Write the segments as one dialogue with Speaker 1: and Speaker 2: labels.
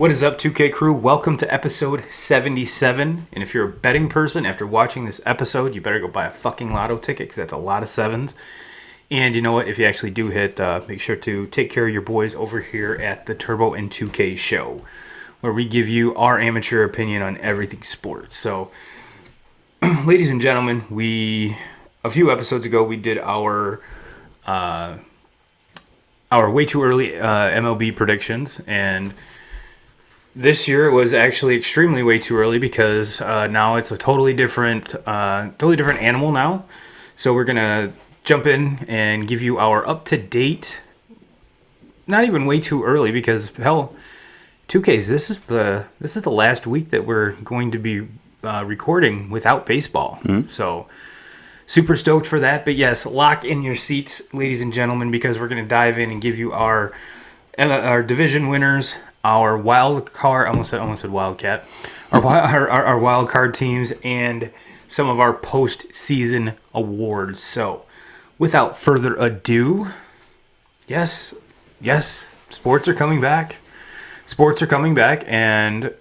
Speaker 1: What is up, 2K crew? Welcome to episode 77. And if you're a betting person, after watching this episode, you better go buy a fucking lotto ticket because that's a lot of sevens. And you know what? If you actually do hit, make sure to take care of your boys over here at the Turbo and 2K show, where we give you our amateur opinion on everything sports. So, ladies and gentlemen, a few episodes ago, we did our way too early MLB predictions, and this year it was actually extremely way too early because now it's a totally different animal now. So we're gonna jump in and give you our up-to-date, not even way too early because hell, 2Ks, this is the last week that we're going to be recording without baseball. So super stoked for that. But yes, lock in your seats, ladies and gentlemen, because we're gonna dive in and give you our division winners, our wild card, almost said wildcat, our wild card teams, and some of our postseason awards. So, without further ado, yes, sports are coming back. And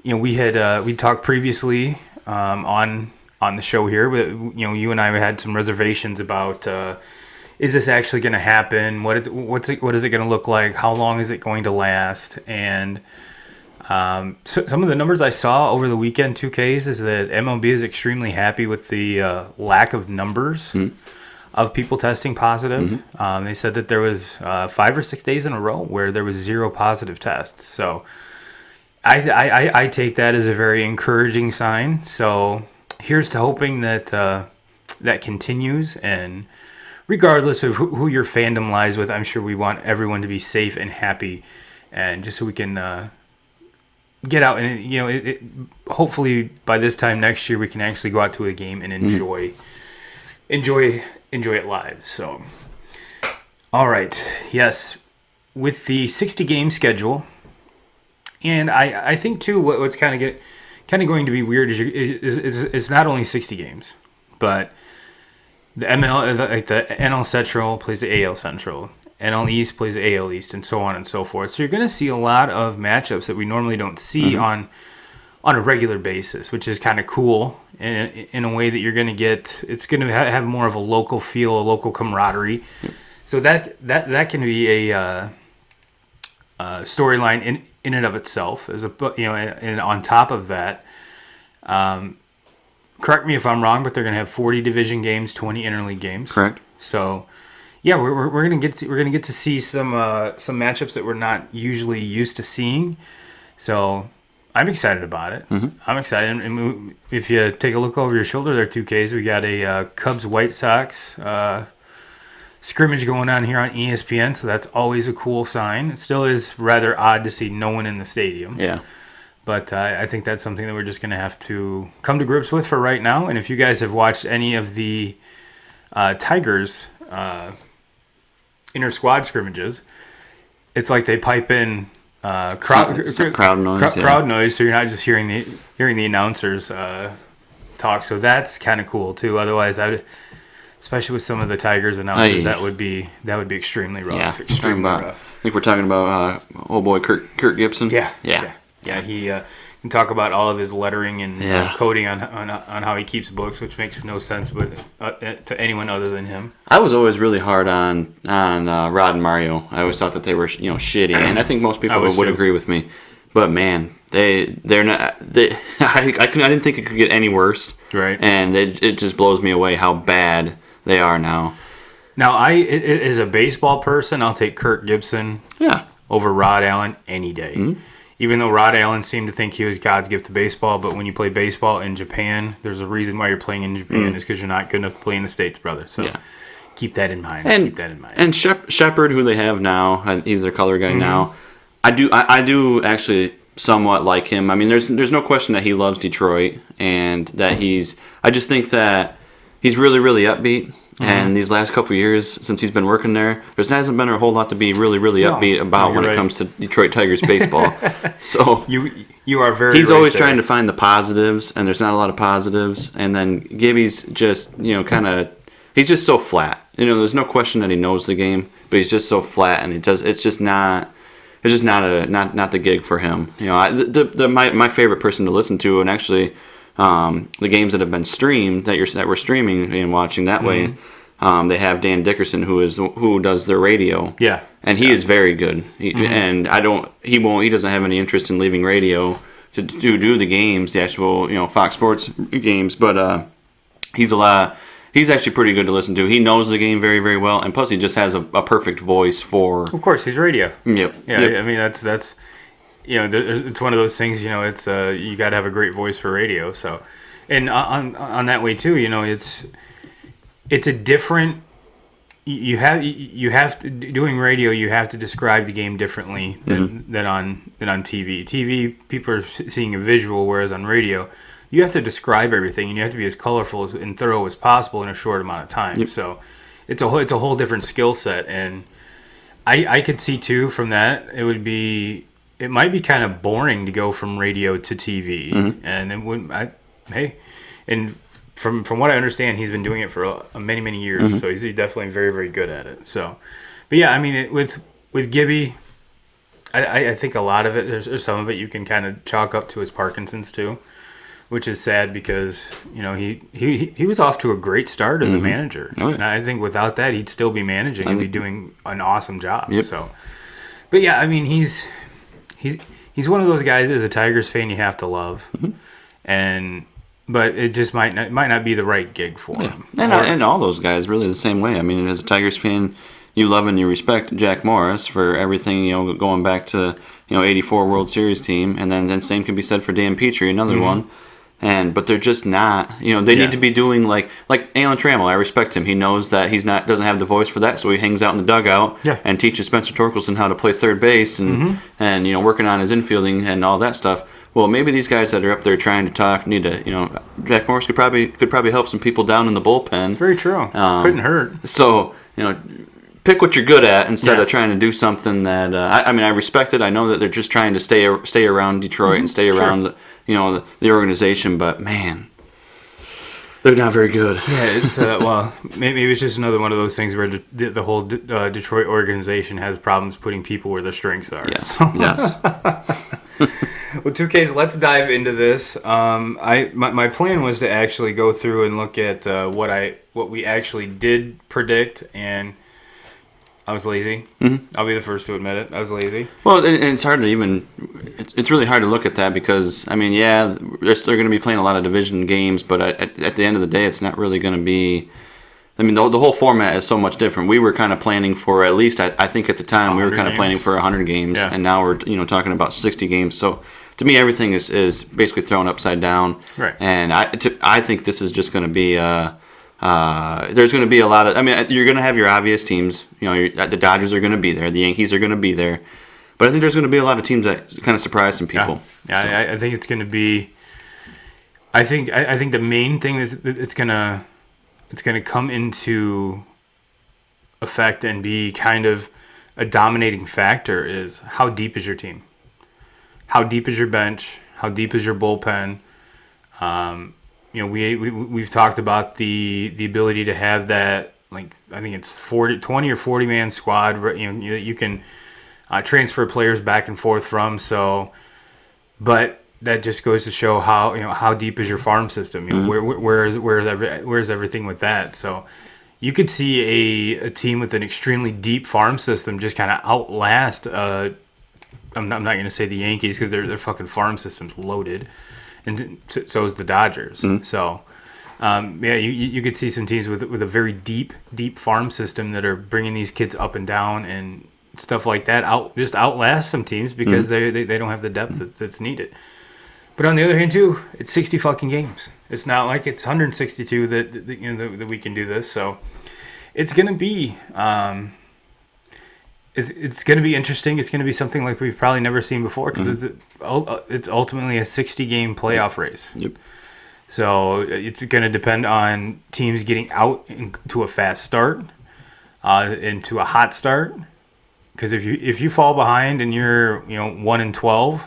Speaker 1: you know we talked previously on the show here, but you and I had some reservations about. Is this actually going to happen? What is it going to look like? How long is it going to last? And so some of the numbers I saw over the weekend, 2Ks, is that MLB is extremely happy with the lack of numbers of people testing positive. They said that there was 5 or 6 days in a row where there was 0 positive tests. So I take that as a very encouraging sign. So here's to hoping that that continues, and regardless of who your fandom lies with, I'm sure we want everyone to be safe and happy, and just so we can get out and hopefully by this time next year we can actually go out to a game and enjoy it live. So, all right, yes, with the 60 game schedule, and I think too what's kind of going to be weird is it's not only 60 games, but the NL Central plays the AL Central, NL East plays the AL East, and so on and so forth. So you're going to see a lot of matchups that we normally don't see on a regular basis, which is kind of cool in a way that you're going to get. It's going to have more of a local feel, a local camaraderie. So that can be a storyline in and of itself. And on top of that. Correct me if I'm wrong, but they're going to have 40 division games, 20 interleague games. Correct. So, yeah, we're going to get to see some matchups that we're not usually used to seeing. So, I'm excited about it. I'm excited. And if you take a look over your shoulder there, 2Ks, we got a Cubs White Sox scrimmage going on here on ESPN. So that's always a cool sign. It still is rather odd to see no one in the stadium. Yeah. But I think that's something that we're just going to have to come to grips with for right now. And if you guys have watched any of the Tigers inter-squad scrimmages, it's like they pipe in crowd noise, so you're not just hearing the announcers talk. So that's kind of cool too. Otherwise, especially with some of the Tigers announcers, that would be extremely rough.
Speaker 2: Yeah,
Speaker 1: extremely rough.
Speaker 2: I think we're talking about old boy Kurt Gibson.
Speaker 1: Yeah, he can talk about all of his lettering and coding on how he keeps books, which makes no sense but to anyone other than him.
Speaker 2: I was always really hard on Rod and Mario. I always thought that they were shitty, and I think most people would agree with me. But man, they're not. I didn't think it could get any worse.
Speaker 1: Right.
Speaker 2: And it just blows me away how bad they are now.
Speaker 1: Now, as a baseball person, I'll take Kurt Gibson over Rod Allen any day. Even though Rod Allen seemed to think he was God's gift to baseball, but when you play baseball in Japan, there's a reason why you're playing in Japan is because you're not good enough to play in the States, brother. So keep that in mind.
Speaker 2: And Shepard, who they have now, he's their color guy now. I do actually somewhat like him. I mean, there's no question that he loves Detroit and that I just think that he's really, really upbeat. And these last couple of years, since he's been working there hasn't been a whole lot to be really, really upbeat about when it comes to Detroit Tigers baseball. So
Speaker 1: you are very.
Speaker 2: He's always trying to find the positives, and there's not a lot of positives. And then Gibby's just he's just so flat. There's no question that he knows the game, but he's just so flat, and it's just not it's just not the gig for him. You know, my favorite person to listen to, and actually the games that have been streamed that we're streaming and watching that way. They have Dan Dickerson, who does their radio.
Speaker 1: Yeah,
Speaker 2: and he is very good. And he doesn't have any interest in leaving radio to do the games, the actual Fox Sports games. But he's actually pretty good to listen to. He knows the game very, very well, and plus he just has a perfect voice for.
Speaker 1: Of course, he's radio.
Speaker 2: Yep.
Speaker 1: Yeah,
Speaker 2: yep.
Speaker 1: I mean that's it's one of those things. It's you got to have a great voice for radio. So, and on that way too, it's a different. You have to, doing radio. You have to describe the game differently than on TV. TV, people are seeing a visual, whereas on radio, you have to describe everything, and you have to be as colorful and thorough as possible in a short amount of time. Yep. So it's a whole different skill set, and I could see too from that it might be kind of boring to go from radio to TV, and it wouldn't. And from what I understand, he's been doing it for many years, so he's definitely very, very good at it. So, but yeah, I mean, with Gibby, I think a lot of it, there's some of it you can kind of chalk up to his Parkinson's too, which is sad because he was off to a great start as a manager, and I think without that he'd still be managing and be doing an awesome job.
Speaker 2: Yep.
Speaker 1: So, but yeah, I mean he's one of those guys as a Tigers fan you have to love, But it just might not be the right gig for him.
Speaker 2: And all those guys really the same way. I mean, as a Tigers fan, you love and you respect Jack Morris for everything, going back to, 84 World Series team. And then same can be said for Dan Petrie, another one. But they're just not, they need to be doing like Alan Trammell. I respect him. He knows that doesn't have the voice for that, so he hangs out in the dugout and teaches Spencer Torkelson how to play third base and working on his infielding and all that stuff. Well, maybe these guys that are up there trying to talk need to, Jack Morris could probably help some people down in the bullpen.
Speaker 1: It's very true. Couldn't hurt.
Speaker 2: So, pick what you're good at instead of trying to do something that, I respect it. I know that they're just trying to stay around Detroit and stay around, the organization, but man, they're not very good.
Speaker 1: Yeah, it's, maybe it's just another one of those things where the whole Detroit organization has problems putting people where their strengths are.
Speaker 2: Yes,
Speaker 1: so.
Speaker 2: yes.
Speaker 1: Well, 2Ks, let's dive into this. My plan was to actually go through and look at what we actually did predict, and I was lazy. I'll be the first to admit it. I was lazy.
Speaker 2: Well, and it's hard to it's really hard to look at that because, they're going to be playing a lot of division games, but at the end of the day, it's not really going to be... the whole format is so much different. We were kind of planning for, at least I think at the time, we were kind of planning for 100 games, and now we're talking about 60 games. So to me, everything is basically thrown upside down.
Speaker 1: Right.
Speaker 2: And I think this is just going to be there's going to be a lot of. You're going to have your obvious teams. The Dodgers are going to be there. The Yankees are going to be there. But I think there's going to be a lot of teams that kind of surprise some people.
Speaker 1: Yeah,
Speaker 2: so.
Speaker 1: I think it's going to be. I think the main thing is it's going to come into effect and be kind of a dominating factor is how deep is your team? How deep is your bench? How deep is your bullpen? We've talked about the ability to have that, like, I think it's 20 or 40 man squad. You can transfer players back and forth from. So, but that just goes to show how deep is your farm system? Where's everything with that? So you could see a team with an extremely deep farm system just kind of outlast. I'm not going to say the Yankees because their fucking farm system's loaded, and so is the Dodgers. So you could see some teams with a very deep farm system that are bringing these kids up and down and stuff like that. Outlast some teams because they don't have the depth that's needed. But on the other hand, too, it's 60 fucking games. It's not like it's 162 that we can do this. So it's gonna be it's gonna be interesting. It's gonna be something like we've probably never seen before because it's ultimately a 60-game playoff race.
Speaker 2: Yep.
Speaker 1: So it's gonna depend on teams getting out into a fast start, into a hot start. Because if you fall behind and you're 1-12.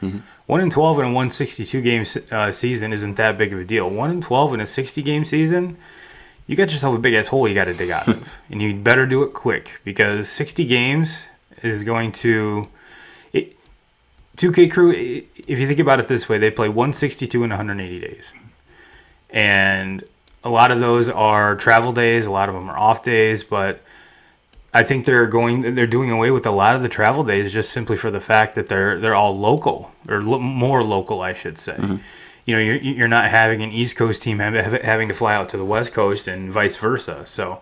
Speaker 1: 1-12 in a 162 game season isn't that big of a deal. 1-12 in a 60 game season, you got yourself a big ass hole you got to dig out of, and you better do it quick because 60 games is going to 2K crew, if you think about it this way, they play 162 in 180 days. And a lot of those are travel days, a lot of them are off days, but I think they're doing away with a lot of the travel days just simply for the fact that they're all local, or more local, I should say. Mm-hmm. You know, you're not having an East Coast team having to fly out to the West Coast and vice versa. So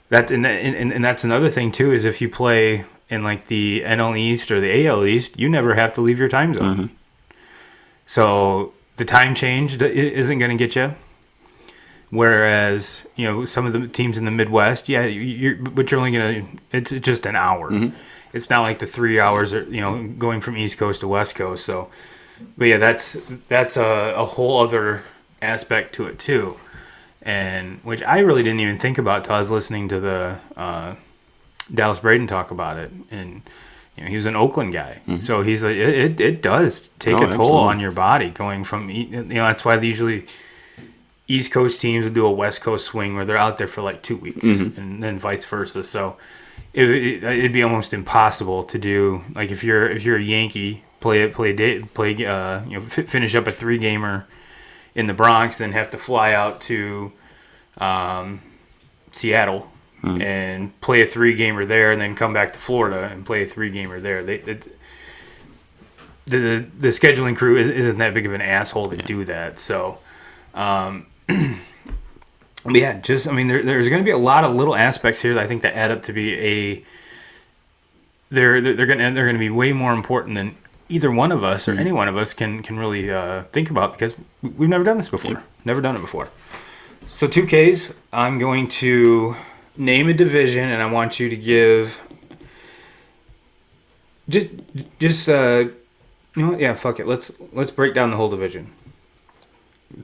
Speaker 1: and that's another thing too, is if you play in like the NL East or the AL East, you never have to leave your time zone. Mm-hmm. So the time change isn't going to get you. Whereas, you know, some of the teams in the Midwest, yeah, but you're only going to, it's just an hour. Mm-hmm. It's not like the 3 hours, you know, going from East Coast to West Coast. So, but yeah, that's a whole other aspect to it too. And which I really didn't even think about till I was listening to the Dallas Braden talk about it. And, you know, he was an Oakland guy. Mm-hmm. So he's like, it does take a toll absolutely. On your body going from, you know, that's why usually East Coast teams will do a West Coast swing where they're out there for like 2 weeks, mm-hmm. and then vice versa. So it'd be almost impossible to do. Like if you're a Yankee, finish up a 3-gamer in the Bronx, then have to fly out to Seattle mm-hmm. and play a 3-gamer there, and then come back to Florida and play a 3-gamer there. The scheduling crew isn't that big of an asshole to do that. So. Yeah, just I mean, there's going to be a lot of little aspects here that I think that add up to be they're going to be way more important than either one of us or any one of us can really think about, because we've never done this before, never done it before. So 2Ks, I'm going to name a division, and I want you to give just you know what? Yeah, fuck it. Let's break down the whole division.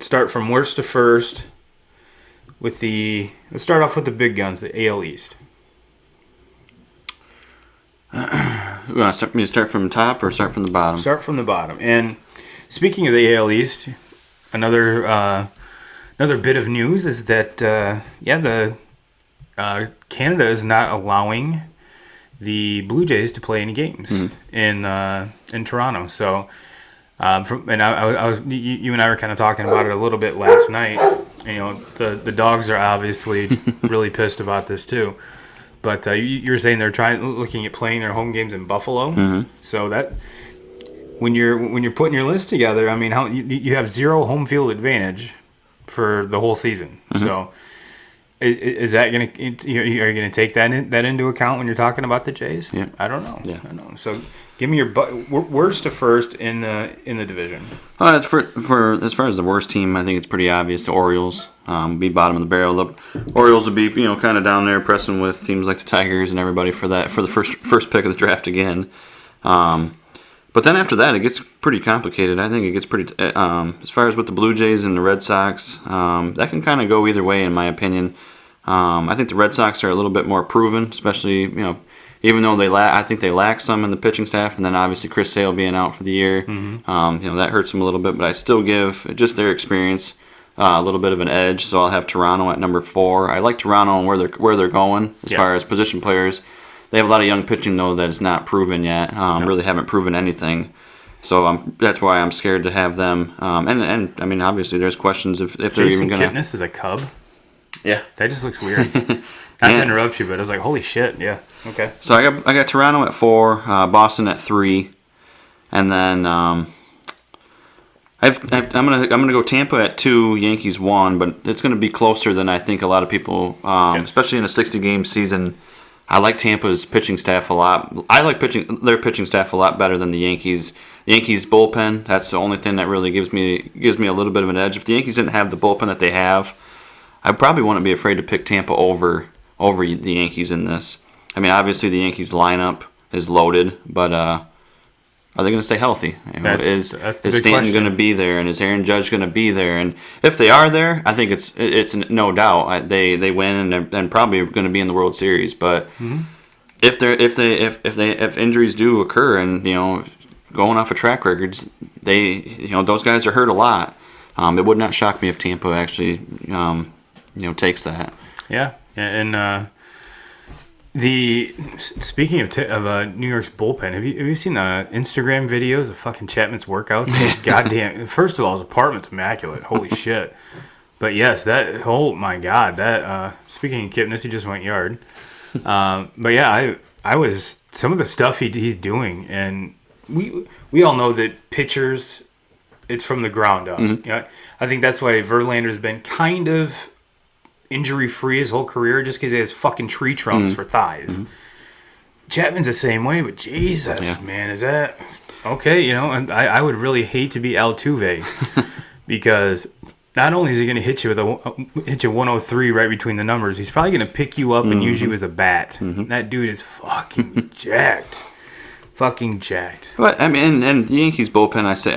Speaker 1: Start from worst to first let's start off with the big guns, the AL East.
Speaker 2: You want to start from the top or start from the bottom?
Speaker 1: Start from the bottom. And speaking of the AL East, another bit of news is that Canada is not allowing the Blue Jays to play any games mm-hmm. in Toronto. So. I was you and I were kind of talking about it a little bit last night. You know, the dogs are obviously really pissed about this too. But you were saying they're looking at playing their home games in Buffalo. Mm-hmm. So that when you're putting your list together, I mean, how you have 0 home field advantage for the whole season. Mm-hmm. So is that going to are you going to take that into account when you're talking about the Jays?
Speaker 2: Yeah,
Speaker 1: I don't know.
Speaker 2: Yeah,
Speaker 1: I don't know. So. Give me your worst to first in the division.
Speaker 2: It's for as far as the worst team, I think it's pretty obvious. The Orioles be bottom of the barrel. The Orioles would be kind of down there pressing with teams like the Tigers and everybody for the first pick of the draft again. But then after that, it gets pretty complicated. I think it gets pretty as far as with the Blue Jays and the Red Sox. That can kind of go either way, in my opinion. I think the Red Sox are a little bit more proven, especially even though I think they lack some in the pitching staff, and then obviously Chris Sale being out for the year, mm-hmm. That hurts them a little bit. But I still give just their experience a little bit of an edge. So I'll have Toronto at number 4. I like Toronto and where they're going as far as position players. They have a lot of young pitching though that is not proven yet. Really haven't proven anything. So that's why I'm scared to have them. And I mean, obviously there's questions if they're even going to.
Speaker 1: Jason Kipnis is a Cub.
Speaker 2: Yeah,
Speaker 1: that just looks weird. Not to interrupt you, but I was like, holy shit, yeah. Okay.
Speaker 2: So I got Toronto at 4, Boston at 3, and then I'm gonna go Tampa at 2, Yankees 1, but it's gonna be closer than I think a lot of people, especially in a 60-game season. I like Tampa's pitching staff a lot. I like their pitching staff a lot better than the Yankees. The Yankees bullpen, that's the only thing that really gives me a little bit of an edge. If the Yankees didn't have the bullpen that they have, I probably wouldn't be afraid to pick Tampa over the Yankees in this. I mean, obviously the Yankees lineup is loaded, but are they going to stay healthy? Is Stanton going to be there, and is Aaron Judge going to be there? And if they are there, I think it's no doubt they win and probably going to be in the World Series. But mm-hmm. if injuries do occur, and going off of track records, those guys are hurt a lot. It would not shock me if Tampa actually takes that.
Speaker 1: Yeah, and Speaking of New York's bullpen, have you seen the Instagram videos of fucking Chapman's workouts? His goddamn! First of all, his apartment's immaculate. Holy shit! But yes, oh my god, speaking of Kipnis, he just went yard. But yeah, I was some of the stuff he's doing, and we all know that pitchers, it's from the ground up.
Speaker 2: Mm-hmm.
Speaker 1: I think that's why Verlander's been kind of injury free his whole career, just because he has fucking tree trunks for thighs. Chapman's the same way, but Jesus, man, is that okay? And I would really hate to be Altuve because not only is he going to hit you hit you 103 right between the numbers, he's probably going to pick you up and use you as a bat. That dude is fucking jacked. Fucking jacked.
Speaker 2: But I mean, and the Yankees bullpen, I say,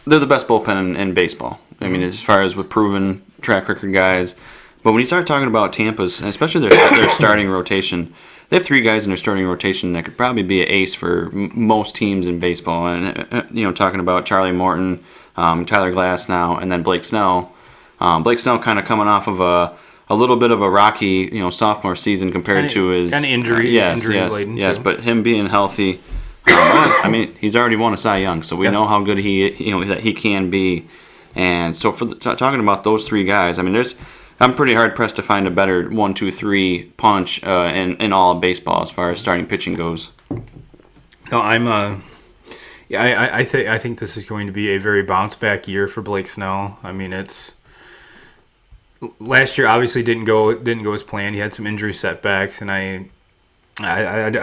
Speaker 2: they're the best bullpen in baseball. I mean, as far as with proven track record guys. But when you start talking about Tampa's, especially their starting rotation, they have 3 guys in their starting rotation that could probably be an ace for most teams in baseball. And talking about Charlie Morton, Tyler Glass now, and then Blake Snell. Blake Snell kind of coming off of a little bit of a rocky, sophomore season compared to his
Speaker 1: kind of injury.
Speaker 2: Yes. But him being healthy, I mean, he's already won a Cy Young, so we know how good that he can be. And so for talking about those 3 guys, I mean, I'm pretty hard pressed to find a better 1-2-3 punch in all of baseball as far as starting pitching goes.
Speaker 1: No, I think this is going to be a very bounce back year for Blake Snell. I mean, last year obviously didn't go as planned. He had some injury setbacks, and I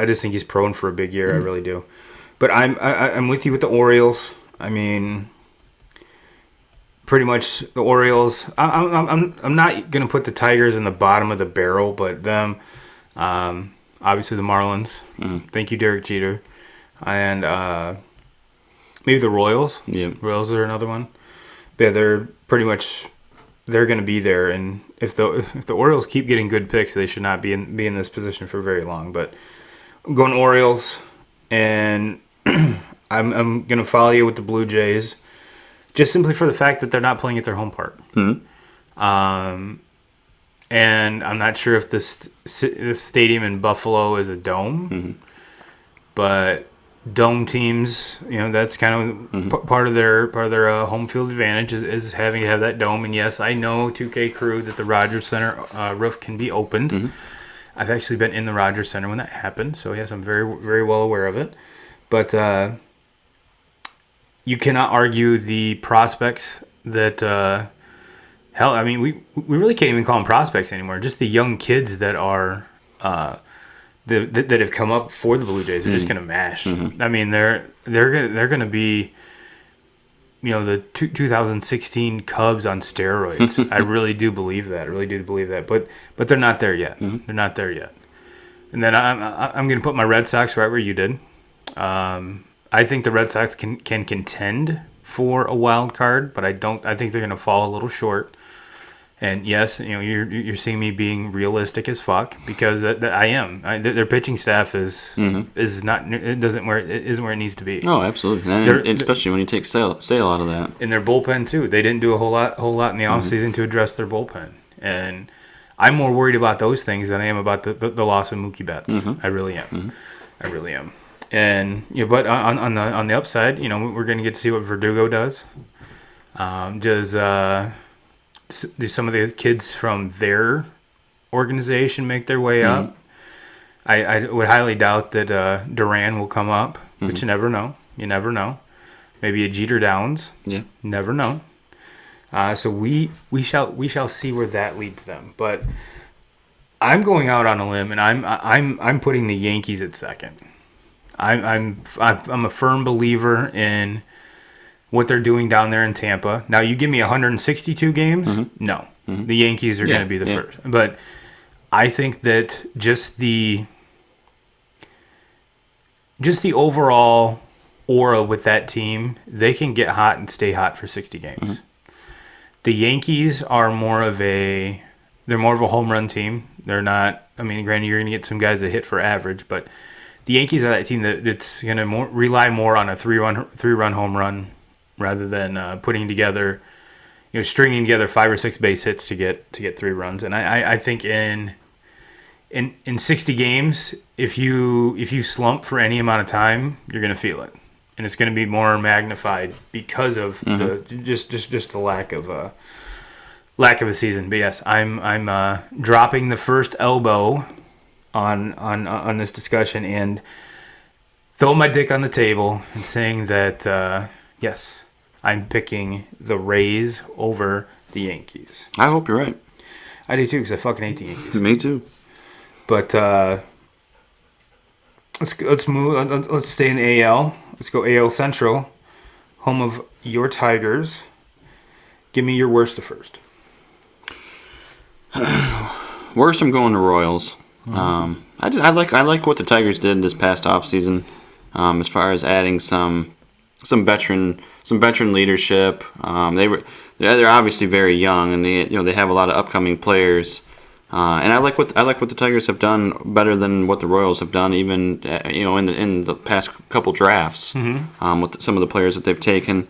Speaker 1: just think he's prone for a big year. I really do. But I'm with you with the Orioles. I mean, pretty much the Orioles. I'm not gonna put the Tigers in the bottom of the barrel, but them, obviously the Marlins. Thank you, Derek Jeter, and maybe the Royals.
Speaker 2: Yeah,
Speaker 1: Royals are another one. Yeah, they're gonna be there, and if the Orioles keep getting good picks, they should not be in this position for very long. But I'm going Orioles, and I'm gonna follow you with the Blue Jays. Just simply for the fact that they're not playing at their home park. And I'm not sure if this stadium in Buffalo is a dome. But dome teams, that's kind of part of their home field advantage is having to have that dome. And yes, I know 2K crew that the Rogers Center roof can be opened. I've actually been in the Rogers Center when that happened. So yes, I'm very, very well aware of it. But you cannot argue the prospects that hell, I mean, we really can't even call them prospects anymore. Just the young kids that are that have come up for the Blue Jays are just going to mash. I mean, they're going to be the 2016 Cubs on steroids. I really do believe that. But they're not there yet. They're not there yet. And then I'm going to put my Red Sox right where you did. I think the Red Sox can contend for a wild card, but I think they're going to fall a little short. And yes, you're seeing me being realistic as fuck because I am. Their pitching staff is not isn't where it needs to be.
Speaker 2: Oh, absolutely, and especially when you take Sale out of that.
Speaker 1: In their bullpen too, they didn't do a whole lot in the offseason to address their bullpen, and I'm more worried about those things than I am about the loss of Mookie Betts. I really am. I really am. And but on the upside, we're going to get to see what Verdugo does. Do some of the kids from their organization make their way up? I would highly doubt that Duran will come up, but you never know. You never know. Maybe a Jeter Downs. Yeah. Never know. So we shall see where that leads them. But I'm going out on a limb, and I'm putting the Yankees at second. I'm a firm believer in what they're doing down there in Tampa. Now, you give me 162 games, no, the Yankees are going to be the first. But I think that just the overall aura with that team, they can get hot and stay hot for 60 games. The Yankees are more of a home run team. They're not. I mean, granted, you're going to get some guys that hit for average, but the Yankees are that team that's going to rely more on a three-run home run rather than putting together, stringing together 5 or 6 base hits to get 3 runs. And I think in in 60 games, if you slump for any amount of time, you're going to feel it, and it's going to be more magnified because of the just the lack of a season. But yes, I'm dropping the first elbow on this discussion and throw my dick on the table and saying that yes, I'm picking the Rays over the Yankees.
Speaker 2: I hope you're right.
Speaker 1: I do too, because I fucking hate the Yankees.
Speaker 2: Me too.
Speaker 1: But let's move. Let's stay in the AL. Let's go AL Central, home of your Tigers. Give me your worst to first.
Speaker 2: Worst, I'm going to Royals. I like what the Tigers did this past offseason, as far as adding some veteran leadership. They're obviously very young, and they have a lot of upcoming players. And I like what the Tigers have done better than what the Royals have done, even in the past couple drafts. With some of the players that they've taken.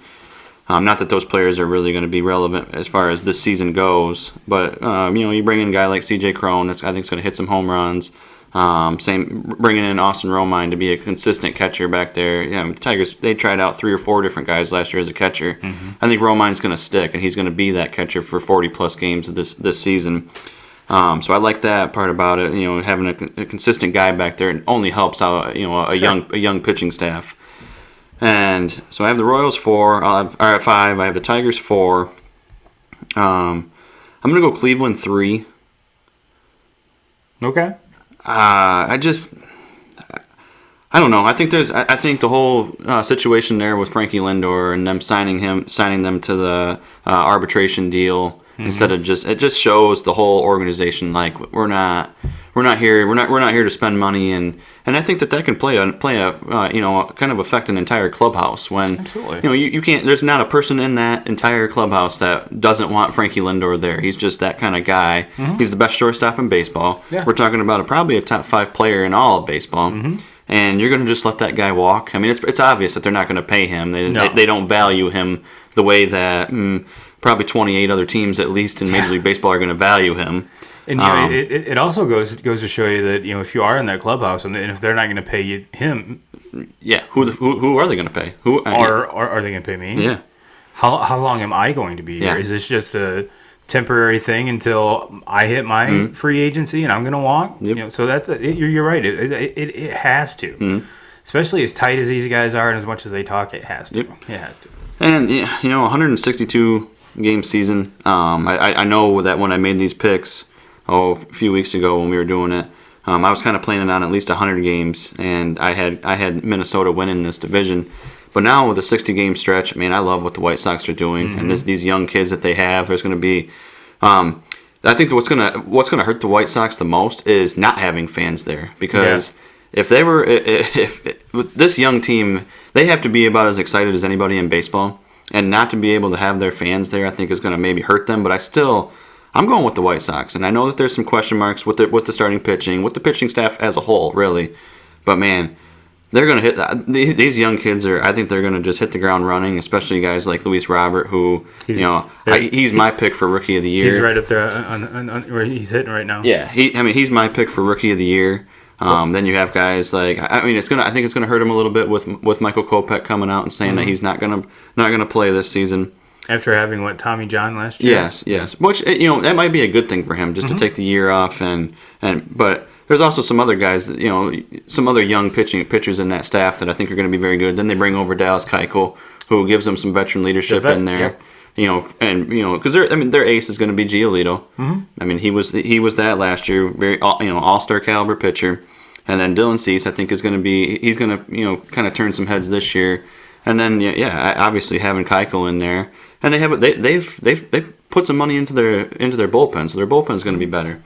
Speaker 2: Not that those players are really going to be relevant as far as this season goes, but you bring in a guy like C.J. Cron, I think it's going to hit some home runs. Bringing in Austin Romine to be a consistent catcher back there. Yeah, the Tigers, they tried out 3 or 4 different guys last year as a catcher. I think Romine's going to stick, and he's going to be that catcher for 40-plus games of this season. So I like that part about it. Having a consistent guy back there only helps out a young pitching staff. And so I have the Royals 4. At 5. I have the Tigers 4. I'm going to go Cleveland 3.
Speaker 1: Okay.
Speaker 2: I don't know. I think the whole situation there with Frankie Lindor and them signing them to the arbitration deal instead of it just shows the whole organization like we're not here to spend money, and I think that can play a kind of affect an entire clubhouse when
Speaker 1: Absolutely.
Speaker 2: You can't, there's not a person in that entire clubhouse that doesn't want Frankie Lindor there. He's just that kind of guy. He's the best shortstop in baseball.
Speaker 1: Yeah.
Speaker 2: We're talking about probably a top 5 player in all of baseball. And you're going to just let that guy walk? I mean, it's obvious that they're not going to pay him. They don't value him the way that probably 28 other teams, at least in Major League Baseball, are going to value him.
Speaker 1: And it also goes to show you that if you are in that clubhouse and if they're not going to pay him,
Speaker 2: yeah, who are they going to pay?
Speaker 1: Are they going to pay me?
Speaker 2: Yeah.
Speaker 1: How long am I going to be here?
Speaker 2: Yeah.
Speaker 1: Is this just a temporary thing until I hit my free agency and I'm going to walk?
Speaker 2: Yep.
Speaker 1: So you're right. It has to, especially as tight as these guys are and as much as they talk. It has to.
Speaker 2: Yep.
Speaker 1: It has to.
Speaker 2: And 162 game season. I know that when I made these picks a few weeks ago when we were doing it, I was kind of planning on at least 100 games, and I had Minnesota winning this division. But now with a 60-game stretch, I love what the White Sox are doing, and these young kids that they have. There's going to be, I think what's going to hurt the White Sox the most is not having fans there, because if with this young team, they have to be about as excited as anybody in baseball, and not to be able to have their fans there, I think is going to maybe hurt them. But I'm going with the White Sox, and I know that there's some question marks with the starting pitching, with the pitching staff as a whole, really. But man, they're going to hit these young kids I think they're going to just hit the ground running, especially guys like Luis Robert, who he's my pick for Rookie of the Year.
Speaker 1: He's right up there on where he's hitting right now.
Speaker 2: Yeah, he's my pick for Rookie of the Year. Then you have guys like I think it's gonna hurt him a little bit with Michael Kopech coming out and saying that he's not gonna play this season.
Speaker 1: After having Tommy John last year.
Speaker 2: Yes. Which that might be a good thing for him just to take the year off but there's also some other guys some other young pitchers in that staff that I think are going to be very good. Then they bring over Dallas Keuchel, who gives them some veteran leadership in there. Yeah. Because their ace is going to be Giolito. He was that last year, very all-star caliber pitcher. And then Dylan Cease, I think he's going to kind of turn some heads this year. And then obviously having Keuchel in there, and they've put some money into their bullpen, so their bullpen is going to be better.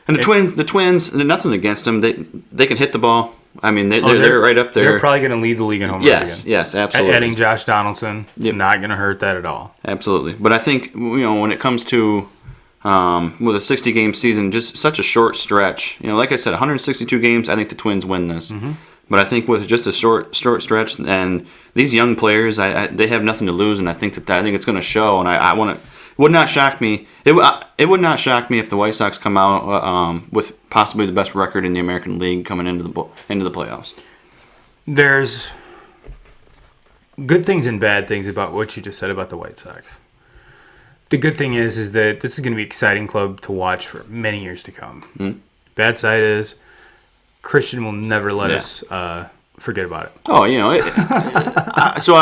Speaker 2: And the Twins, nothing against them. They can hit the ball. They're right up there.
Speaker 1: They're probably going to lead the league in home runs again.
Speaker 2: Yes, absolutely.
Speaker 1: Adding Josh Donaldson, not going to hurt that at all.
Speaker 2: Absolutely. But I think when it comes to with a 60-game season, just such a short stretch. Like I said, 162 games. I think the Twins win this. But I think with just a short stretch and these young players, they have nothing to lose, and I think it's going to show. And I want to. would not shock me. It would not shock me if the White Sox come out with possibly the best record in the American League coming into the playoffs.
Speaker 1: There's good things and bad things about what you just said about the White Sox. The good thing is that this is going to be an exciting club to watch for many years to come.
Speaker 2: Mm-hmm.
Speaker 1: Bad side is Christian will never let us forget about it.
Speaker 2: Oh, so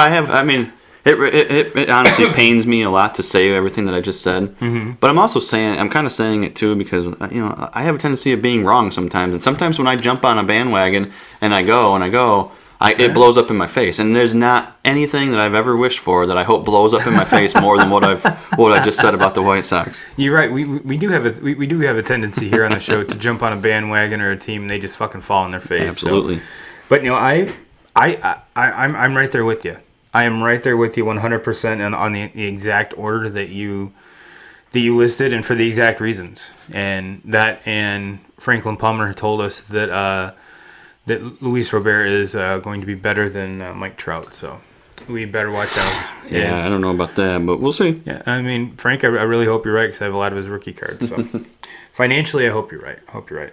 Speaker 2: it honestly pains me a lot to say everything that I just said.
Speaker 1: Mm-hmm.
Speaker 2: But I'm kind of saying it too because, I have a tendency of being wrong sometimes. And sometimes when I jump on a bandwagon and I go, it blows up in my face. And there's not anything that I've ever wished for that I hope blows up in my face more than what I just said about the White Sox.
Speaker 1: You're right. We do have a tendency here on the show to jump on a bandwagon or a team and they just fucking fall on their face.
Speaker 2: Absolutely.
Speaker 1: So. But I'm right there with you. I am right there with you 100% on the exact order that you listed and for the exact reasons. And Franklin Palmer told us that Luis Robert is going to be better than Mike Trout. So we better watch out.
Speaker 2: Yeah, I don't know about that, but we'll see.
Speaker 1: Yeah, I mean, Frank, I really hope you're right because I have a lot of his rookie cards. So financially, I hope you're right.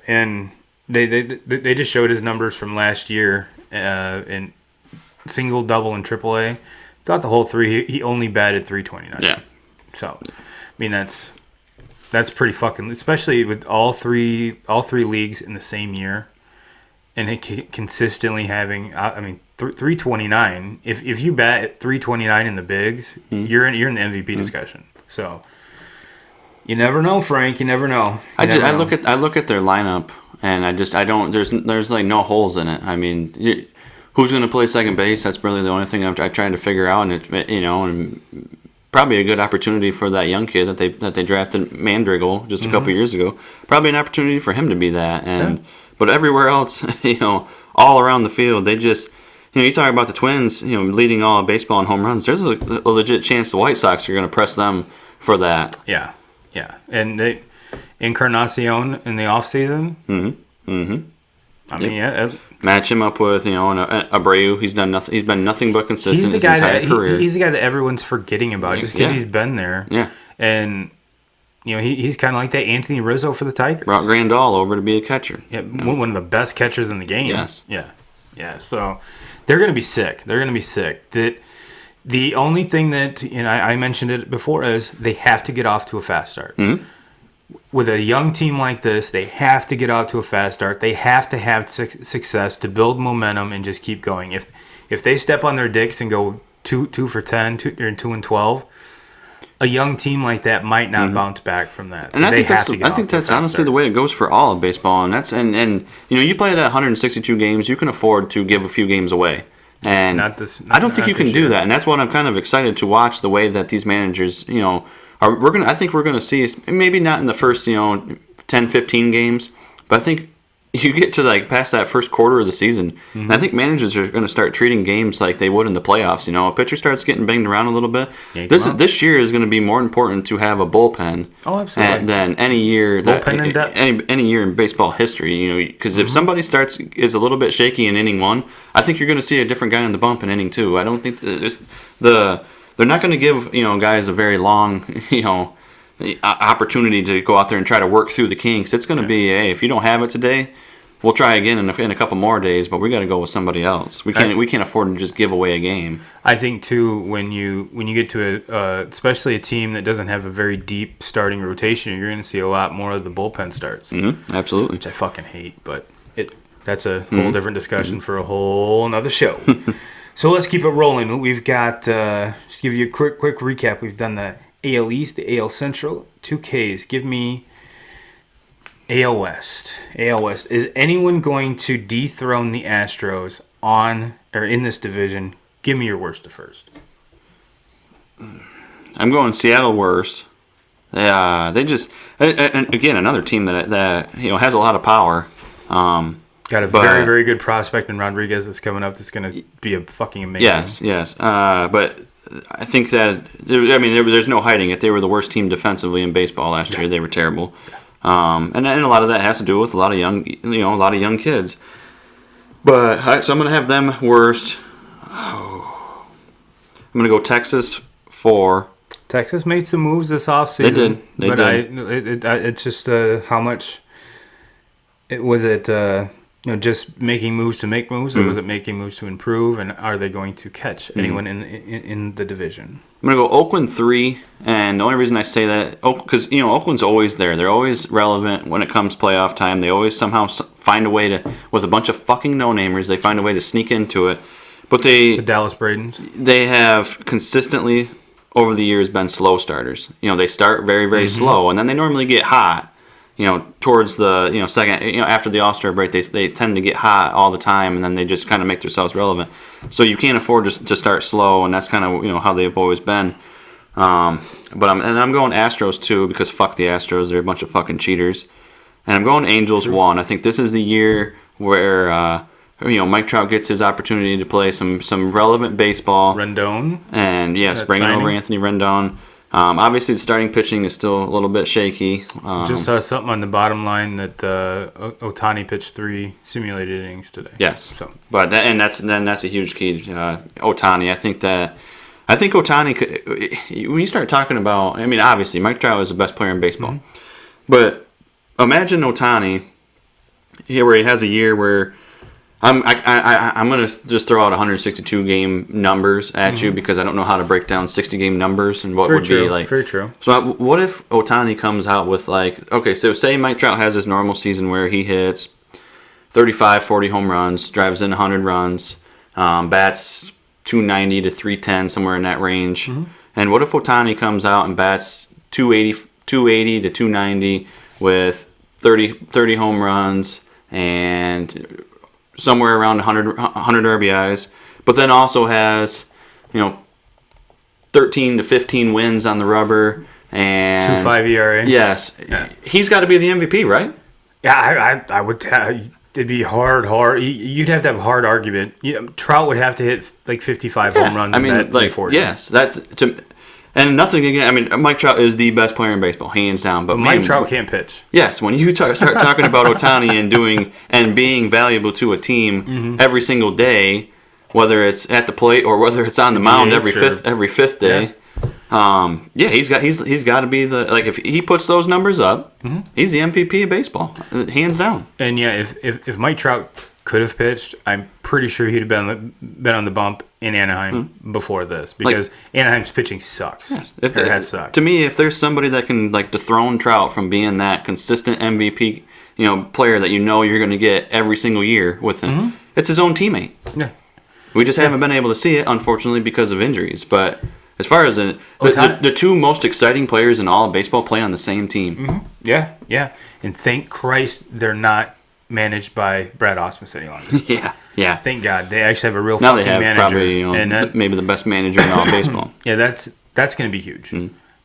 Speaker 1: And they just showed his numbers from last year in single, double, and AAA. Throughout the whole three, he only batted .329.
Speaker 2: Yeah.
Speaker 1: So, I mean, that's pretty fucking, especially with all three leagues in the same year, and it consistently having, 329. If you bat at 329 in the bigs, you're in the MVP discussion. So, you never know, Frank. You never know.
Speaker 2: I look at their lineup, and I don't. There's like no holes in it. I mean, who's going to play second base? That's really the only thing I'm trying to figure out, and and probably a good opportunity for that young kid that they drafted, Mandrigal, just a couple years ago. Probably an opportunity for him to be that, but everywhere else, all around the field, they just. You talk about the Twins, leading all of baseball in home runs. There's a legit chance the White Sox are going to press them for that.
Speaker 1: Yeah. And Encarnacion in the offseason. I mean,
Speaker 2: match him up with Abreu. He's done nothing. He's been nothing but consistent his entire career.
Speaker 1: He's the guy that everyone's forgetting about just because he's been there.
Speaker 2: Yeah,
Speaker 1: and he's kind of like that Anthony Rizzo for the Tigers.
Speaker 2: Brought Grandal over to be a catcher.
Speaker 1: Yeah, one of the best catchers in the game.
Speaker 2: Yes.
Speaker 1: Yeah. So they're going to be sick. The only thing that I mentioned it before is they have to get off to a fast start.
Speaker 2: Mm-hmm.
Speaker 1: With a young team like this, they have to get out to a fast start. They have to have success to build momentum and just keep going. If they step on their dicks and go 2 for 10 or 2 and 12, a young team like that might not bounce back from that. So
Speaker 2: and I think that's honestly the way it goes for all of baseball. And you play at 162 games, you can afford to give a few games away. And I don't think you can do that. And that's what I'm kind of excited to watch, the way that these managers, I think we're gonna see, maybe not in the first 10, 15 games, but I think you get to past that first quarter of the season, and I think managers are going to start treating games like they would in the playoffs. A pitcher starts getting banged around a little bit. This year is going to be more important to have a bullpen than any year any year in baseball history. Because if somebody is a little bit shaky in inning one, I think you're going to see a different guy on the bump in inning two. I don't think they're not going to give guys a very long opportunity to go out there and try to work through the kinks. It's going to be, hey, if you don't have it today, we'll try again in a couple more days, but we got to go with somebody else. We can't afford to just give away a game.
Speaker 1: I think too, when you get to especially a team that doesn't have a very deep starting rotation, you're going to see a lot more of the bullpen starts.
Speaker 2: Absolutely,
Speaker 1: which I fucking hate, but that's a whole different discussion for a whole another show. So let's keep it rolling. We've got just give you a quick recap. We've done the AL East, the AL Central, 2Ks. Give me AL West. AL West. Is anyone going to dethrone the Astros in this division? Give me your worst to first.
Speaker 2: I'm going Seattle worst. They just, and again, another team that has a lot of power.
Speaker 1: Got a very, very good prospect in Rodriguez that's coming up that's going to be a fucking amazing.
Speaker 2: Yes. But I think that there's no hiding it. They were the worst team defensively in baseball last year. They were terrible, and a lot of that has to do with a lot of young kids. But so I'm going to have them worst. I'm going to go Texas 4.
Speaker 1: Texas made some moves this offseason.
Speaker 2: They did.
Speaker 1: It's just how much was it just making moves to make moves, or was it making moves to improve? And are they going to catch anyone in the division?
Speaker 2: I'm going to go Oakland 3, and the only reason I say that, because, Oakland's always there. They're always relevant when it comes playoff time. They always somehow find a way to, with a bunch of fucking no-namers, they find a way to sneak into it. But the
Speaker 1: Dallas Bradens.
Speaker 2: They have consistently, over the years, been slow starters. They start very, very slow, and then they normally get hot. Towards the second, after the All-Star break, they tend to get hot all the time, and then they just kind of make themselves relevant. So you can't afford to start slow, and that's kind of how they've always been. But I'm going Astros too, because fuck the Astros, they're a bunch of fucking cheaters. And I'm going Angels 1. I think this is the year where Mike Trout gets his opportunity to play some relevant baseball.
Speaker 1: Rendon,
Speaker 2: and yes, bringing over Anthony Rendon. Obviously, the starting pitching is still a little bit shaky.
Speaker 1: Just saw something on the bottom line that Ohtani pitched 3 simulated innings today.
Speaker 2: Yes,
Speaker 1: so.
Speaker 2: But that's a huge key. Ohtani, I think Ohtani could, when you start talking about, obviously Mike Trout is the best player in baseball, but imagine Ohtani here where he has a year where. I'm going to just throw out 162 game numbers at you because I don't know how to break down 60 game numbers and what would be like.
Speaker 1: Very true.
Speaker 2: So what if Ohtani comes out with so say Mike Trout has his normal season where he hits 35, 40 home runs, drives in 100 runs, bats 290 to 310, somewhere in that range. And what if Ohtani comes out and bats 280 to 290 with 30 home runs and somewhere around 100 RBIs, but then also has 13 to 15 wins on the rubber and
Speaker 1: 2.5 ERA.
Speaker 2: Yes, he's got to be the MVP, right?
Speaker 1: Yeah, I would. It'd be hard. You'd have to have a hard argument. Trout would have to hit 55 home runs.
Speaker 2: Yes, that's to. And nothing again. Mike Trout is the best player in baseball, hands down. But
Speaker 1: Mike Trout can't pitch.
Speaker 2: Yes, when you start talking about Ohtani and being valuable to a team every single day, whether it's at the plate or whether it's on the mound every fifth day, he's got to be the if he puts those numbers up, he's the MVP of baseball, hands down.
Speaker 1: And if Mike Trout could have pitched, I'm pretty sure he'd have been on the bump in Anaheim before this because Anaheim's pitching sucks.
Speaker 2: Yes.
Speaker 1: It has sucked.
Speaker 2: To me, if there's somebody that can dethrone Trout from being that consistent MVP, player that you're going to get every single year with him, it's his own teammate. Yeah. We just haven't been able to see it, unfortunately, because of injuries. But as far as the two most exciting players in all of baseball play on the same team.
Speaker 1: Yeah. And thank Christ they're not managed by Brad Ausmus any longer.
Speaker 2: Yeah.
Speaker 1: Thank God they actually have a real
Speaker 2: now
Speaker 1: fucking
Speaker 2: they have
Speaker 1: manager.
Speaker 2: Probably maybe the best manager in all of baseball.
Speaker 1: Yeah, that's going to be huge.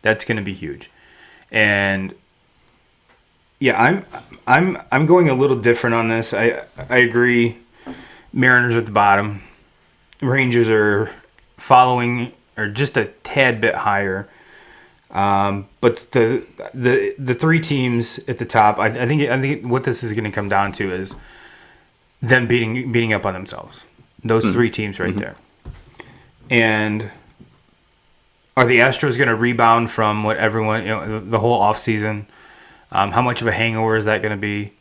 Speaker 1: That's going to be huge, and I'm going a little different on this. I agree. Mariners at the bottom, Rangers are following or just a tad bit higher. But the 3 teams at the top, I think what this is going to come down to is them beating up on themselves. Those 3 teams right there. And are the Astros going to rebound from what everyone, the whole offseason? How much of a hangover is that going to be?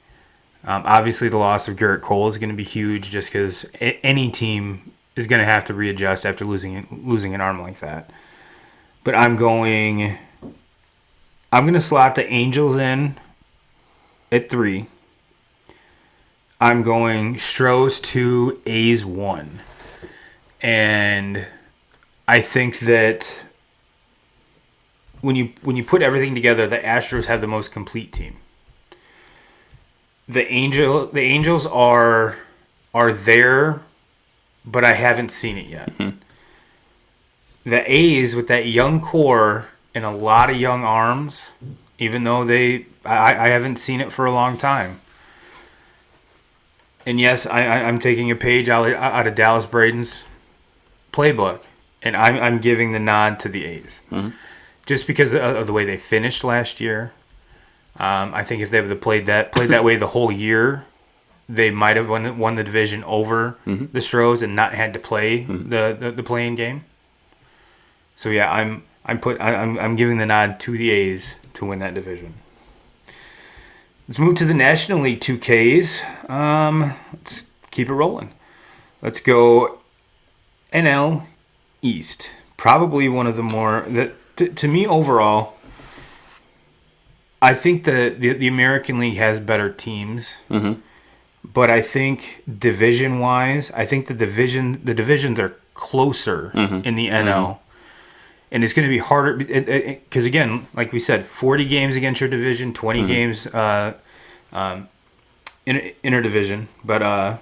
Speaker 1: Obviously, the loss of Garrett Cole is going to be huge just because any team is going to have to readjust after losing an arm like that. But I'm going to slot the Angels in at 3. I'm going Stros 2, A's 1. And I think that when you put everything together, the Astros have the most complete team. The Angels are there, but I haven't seen it yet. The A's with that young core and a lot of young arms, even though I haven't seen it for a long time. And yes, I'm taking a page out of Dallas Braden's playbook, and I'm giving the nod to the A's. Just because of the way they finished last year. I think if they would have played that way the whole year, they might have won the division over the Stros and not had to play the play-in game. So yeah, I'm I'm giving the nod to the A's to win that division. Let's move to the National League 2Ks. Let's keep it rolling. Let's go NL East. Probably one of the more to me overall. I think the American League has better teams, but I think division-wise, I think the divisions are closer in the NL, and it's going to be harder because again, like we said, 40 games against your division, 20 games interdivision, but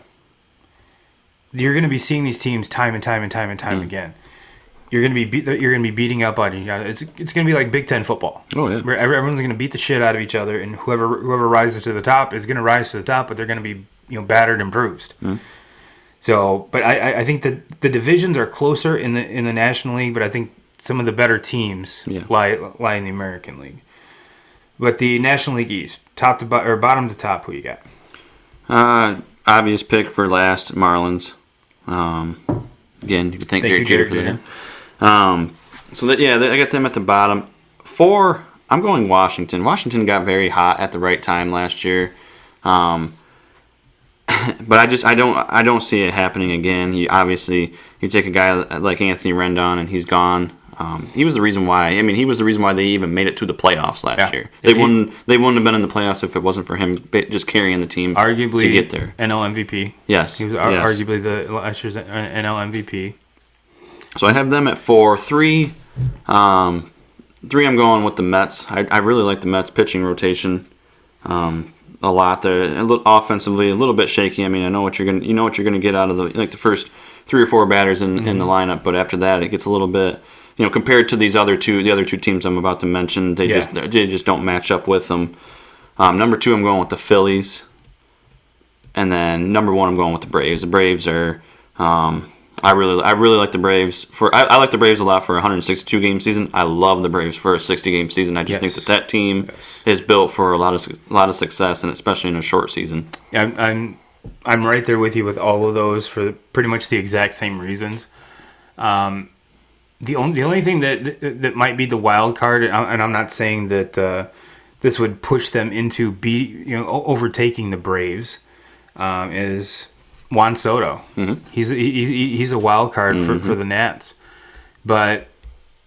Speaker 1: you're going to be seeing these teams time and time again. You're going to be beating up on each other. It's going to be like Big Ten football.
Speaker 2: Oh yeah,
Speaker 1: where everyone's going to beat the shit out of each other, and whoever rises to the top is going to rise to the top, but they're going to be battered and bruised. So, but I think that the divisions are closer in the National League, but I think some of the better teams lie in the American League. But the National League East, top to bottom to top, who you got?
Speaker 2: Obvious pick for last, Marlins. Again, you could thank Gary Jeter for that. I got them at the bottom. 4, I'm going Washington. Washington got very hot at the right time last year. But I don't see it happening again. You take a guy like Anthony Rendon and he's gone. He was the reason why. He was the reason why they even made it to the playoffs last year. They wouldn't have been in the playoffs if it wasn't for him just carrying the team
Speaker 1: arguably
Speaker 2: to get there.
Speaker 1: NL MVP.
Speaker 2: Yes,
Speaker 1: he was arguably the last year's NL MVP.
Speaker 2: So I have them at 4. 3, 3 I'm going with the Mets. I really like the Mets pitching rotation a lot. They're offensively a little bit shaky. I know what you're gonna get out of the first 3 or 4 batters in the lineup, but after that it gets a little bit. Compared to the other two teams I'm about to mention, they just don't match up with them. Number 2, I'm going with the Phillies, and then number 1, I'm going with the Braves. The Braves are, I really like the Braves I like the Braves a lot for a 162 game season. I love the Braves for a 60 game season. I just think that team is built for a lot of success, and especially in a short season.
Speaker 1: Yeah, I'm right there with you with all of those for pretty much the exact same reasons. The only thing that might be the wild card, and I'm not saying that this would push them into overtaking the Braves, is Juan Soto. He's a wild card for the Nats, but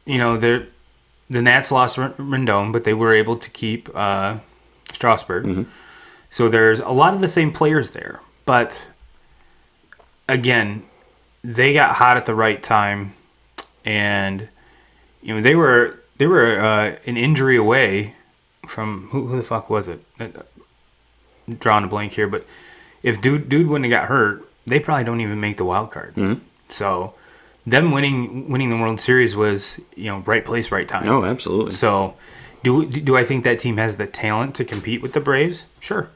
Speaker 1: the Nats lost Rendon, but they were able to keep Strasburg. So there's a lot of the same players there, but again, they got hot at the right time. And they were an injury away from who the fuck was it? I'm drawing a blank here, but if dude wouldn't have got hurt, they probably don't even make the wild card. So them winning the World Series was right place, right time.
Speaker 2: Oh, absolutely.
Speaker 1: So do I think that team has the talent to compete with the Braves? Sure,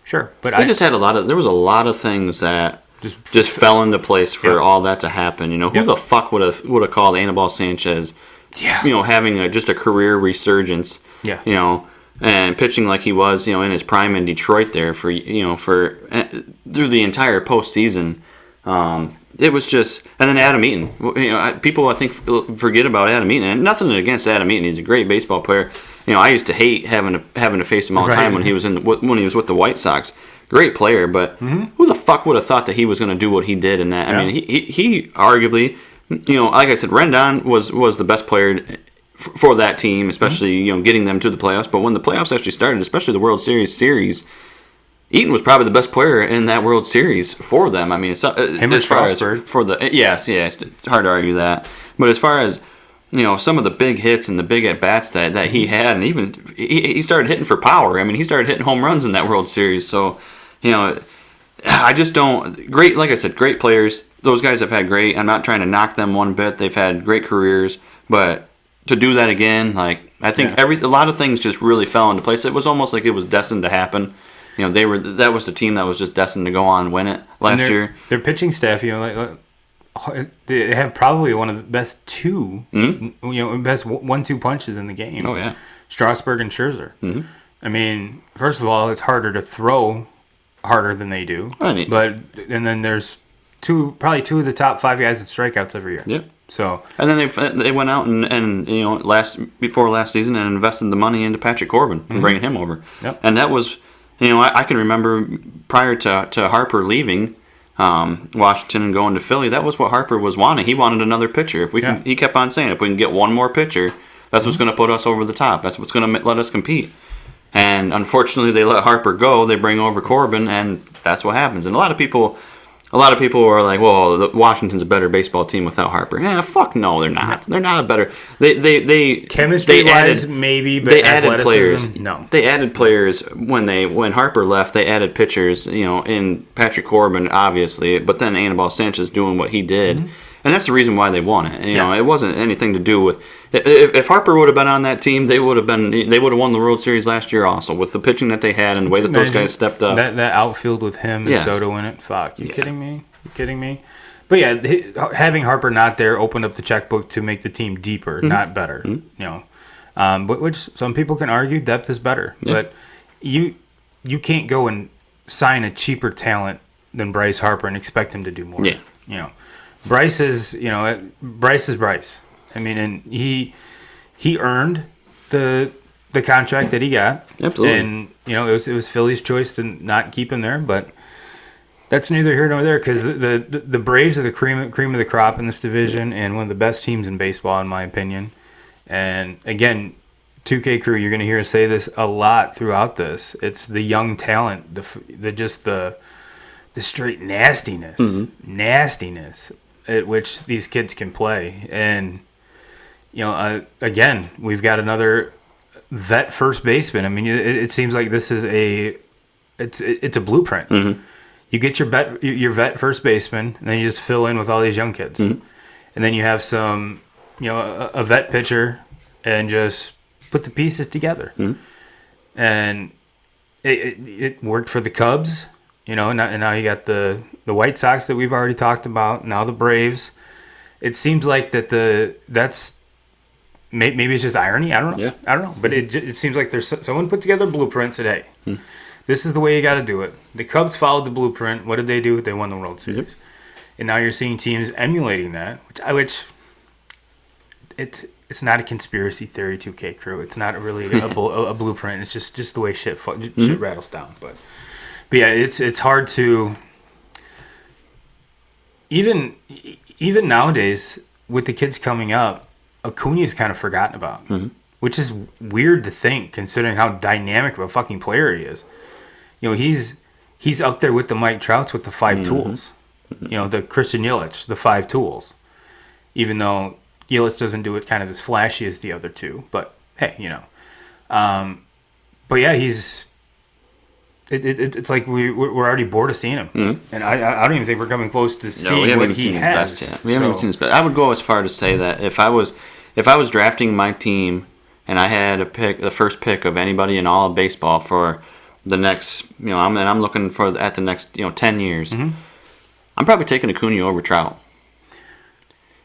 Speaker 1: sure. But there
Speaker 2: was a lot of things that. Just fell into place for all that to happen. Who the fuck would have called Anibal Sanchez? Having just a career resurgence. And pitching like he was, in his prime in Detroit there for through the entire postseason. It was just, and then Adam Eaton. People I think forget about Adam Eaton, and nothing against Adam Eaton. He's a great baseball player. I used to hate having to face him all the time when he was with the White Sox. Great player, but who the fuck would have thought that he was going to do what he did in that? I mean, he arguably, like I said, Rendon was the best player for that team, especially getting them to the playoffs. But when the playoffs actually started, especially the World Series, Eaton was probably the best player in that World Series for them. I mean, it's as far as for the it's hard to argue that. But as far as some of the big hits and the big at bats that he had, and even he started hitting for power. I mean, he started hitting home runs in that World Series. So. I just don't. Great, like I said, great players. Those guys have had great. I'm not trying to knock them one bit. They've had great careers, but to do that again, I think a lot of things just really fell into place. It was almost like it was destined to happen. That was the team that was just destined to go on and win it last year.
Speaker 1: Their pitching staff, they have probably one of the best best 1-2 punches in the game.
Speaker 2: Oh yeah,
Speaker 1: Strasburg and Scherzer. I mean, first of all, it's harder to throw harder than they do. And then there's probably two of the top 5 guys that strikeouts every year.
Speaker 2: Yep.
Speaker 1: So
Speaker 2: and then they went out and before last season and invested the money into Patrick Corbin and bringing him over.
Speaker 1: Yep.
Speaker 2: And that was, I can remember prior to Harper leaving Washington and going to Philly, that was what Harper was wanting. He wanted another pitcher. He kept on saying, if we can get one more pitcher, that's what's going to put us over the top. That's what's going to let us compete. And unfortunately, they let Harper go. They bring over Corbin, and that's what happens. And a lot of people are like, "Well, Washington's a better baseball team without Harper." Yeah, fuck no, they're not. They're not a better. They
Speaker 1: chemistry-wise, maybe, but
Speaker 2: they added players.
Speaker 1: No,
Speaker 2: they added players when Harper left. They added pitchers, in Patrick Corbin, obviously, but then Anibal Sanchez doing what he did. And that's the reason why they won it. It wasn't anything to do with if Harper would have been on that team, they would have won the World Series last year also with the pitching that they had and the way that those guys stepped up.
Speaker 1: That outfield with him and Soto in it. Fuck, you kidding me? You kidding me? But yeah, having Harper not there opened up the checkbook to make the team deeper, not better. But which some people can argue depth is better. Yeah. But you can't go and sign a cheaper talent than Bryce Harper and expect him to do more.
Speaker 2: Yeah.
Speaker 1: Bryce is Bryce. I mean, and he earned the contract that he got.
Speaker 2: Absolutely.
Speaker 1: And it was Philly's choice to not keep him there, but that's neither here nor there because the Braves are the cream of the crop in this division and one of the best teams in baseball, in my opinion. And again, 2K crew, you're going to hear us say this a lot throughout this. It's the young talent, the straight nastiness at which these kids can play. And, again, we've got another vet first baseman. I mean, it seems like this is it's a blueprint. Mm-hmm. You get your vet first baseman, and then you just fill in with all these young kids. Mm-hmm. And then you have some, a vet pitcher, and just put the pieces together. Mm-hmm. And it worked for the Cubs. And now you got the White Sox that we've already talked about. Now the Braves. It seems like that's maybe it's just irony. I don't know.
Speaker 2: Yeah.
Speaker 1: I don't know. But it seems like there's someone put together a blueprint and said, hey, this is the way you got to do it. The Cubs followed the blueprint. What did they do? They won the World Series. Yep. And now you're seeing teams emulating that, which it's not a conspiracy theory, 2K crew. It's not really a blueprint. It's just the way shit rattles down. But yeah, it's hard to even nowadays with the kids coming up. Acuna is kind of forgotten about, which is weird to think considering how dynamic of a fucking player he is. He's up there with the Mike Trouts with the 5 tools. The Christian Yelich, the 5 tools. Even though Yelich doesn't do it kind of as flashy as the other two, but hey, but yeah, it's like we're already bored of seeing him, and I don't even think we're coming close to seeing what he has.
Speaker 2: We haven't even seen his best. I would go as far to say that if I was drafting my team and I had the first pick of anybody in all of baseball for the next, I'm looking for at the next 10 years, I'm probably taking Acuna over Trout.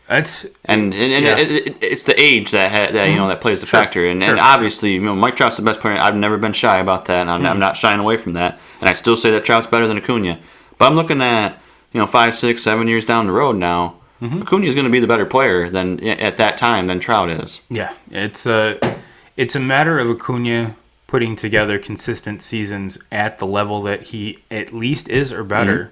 Speaker 2: It's the age that plays the factor, and obviously Mike Trout's the best player. I've never been shy about that, and I'm not shying away from that, and I still say that Trout's better than Acuna. But I'm looking at 5, 6, 7 years down the road now. Acuna is going to be the better player at that time than Trout is.
Speaker 1: Yeah, it's a matter of Acuna putting together consistent seasons at the level that he at least is or better.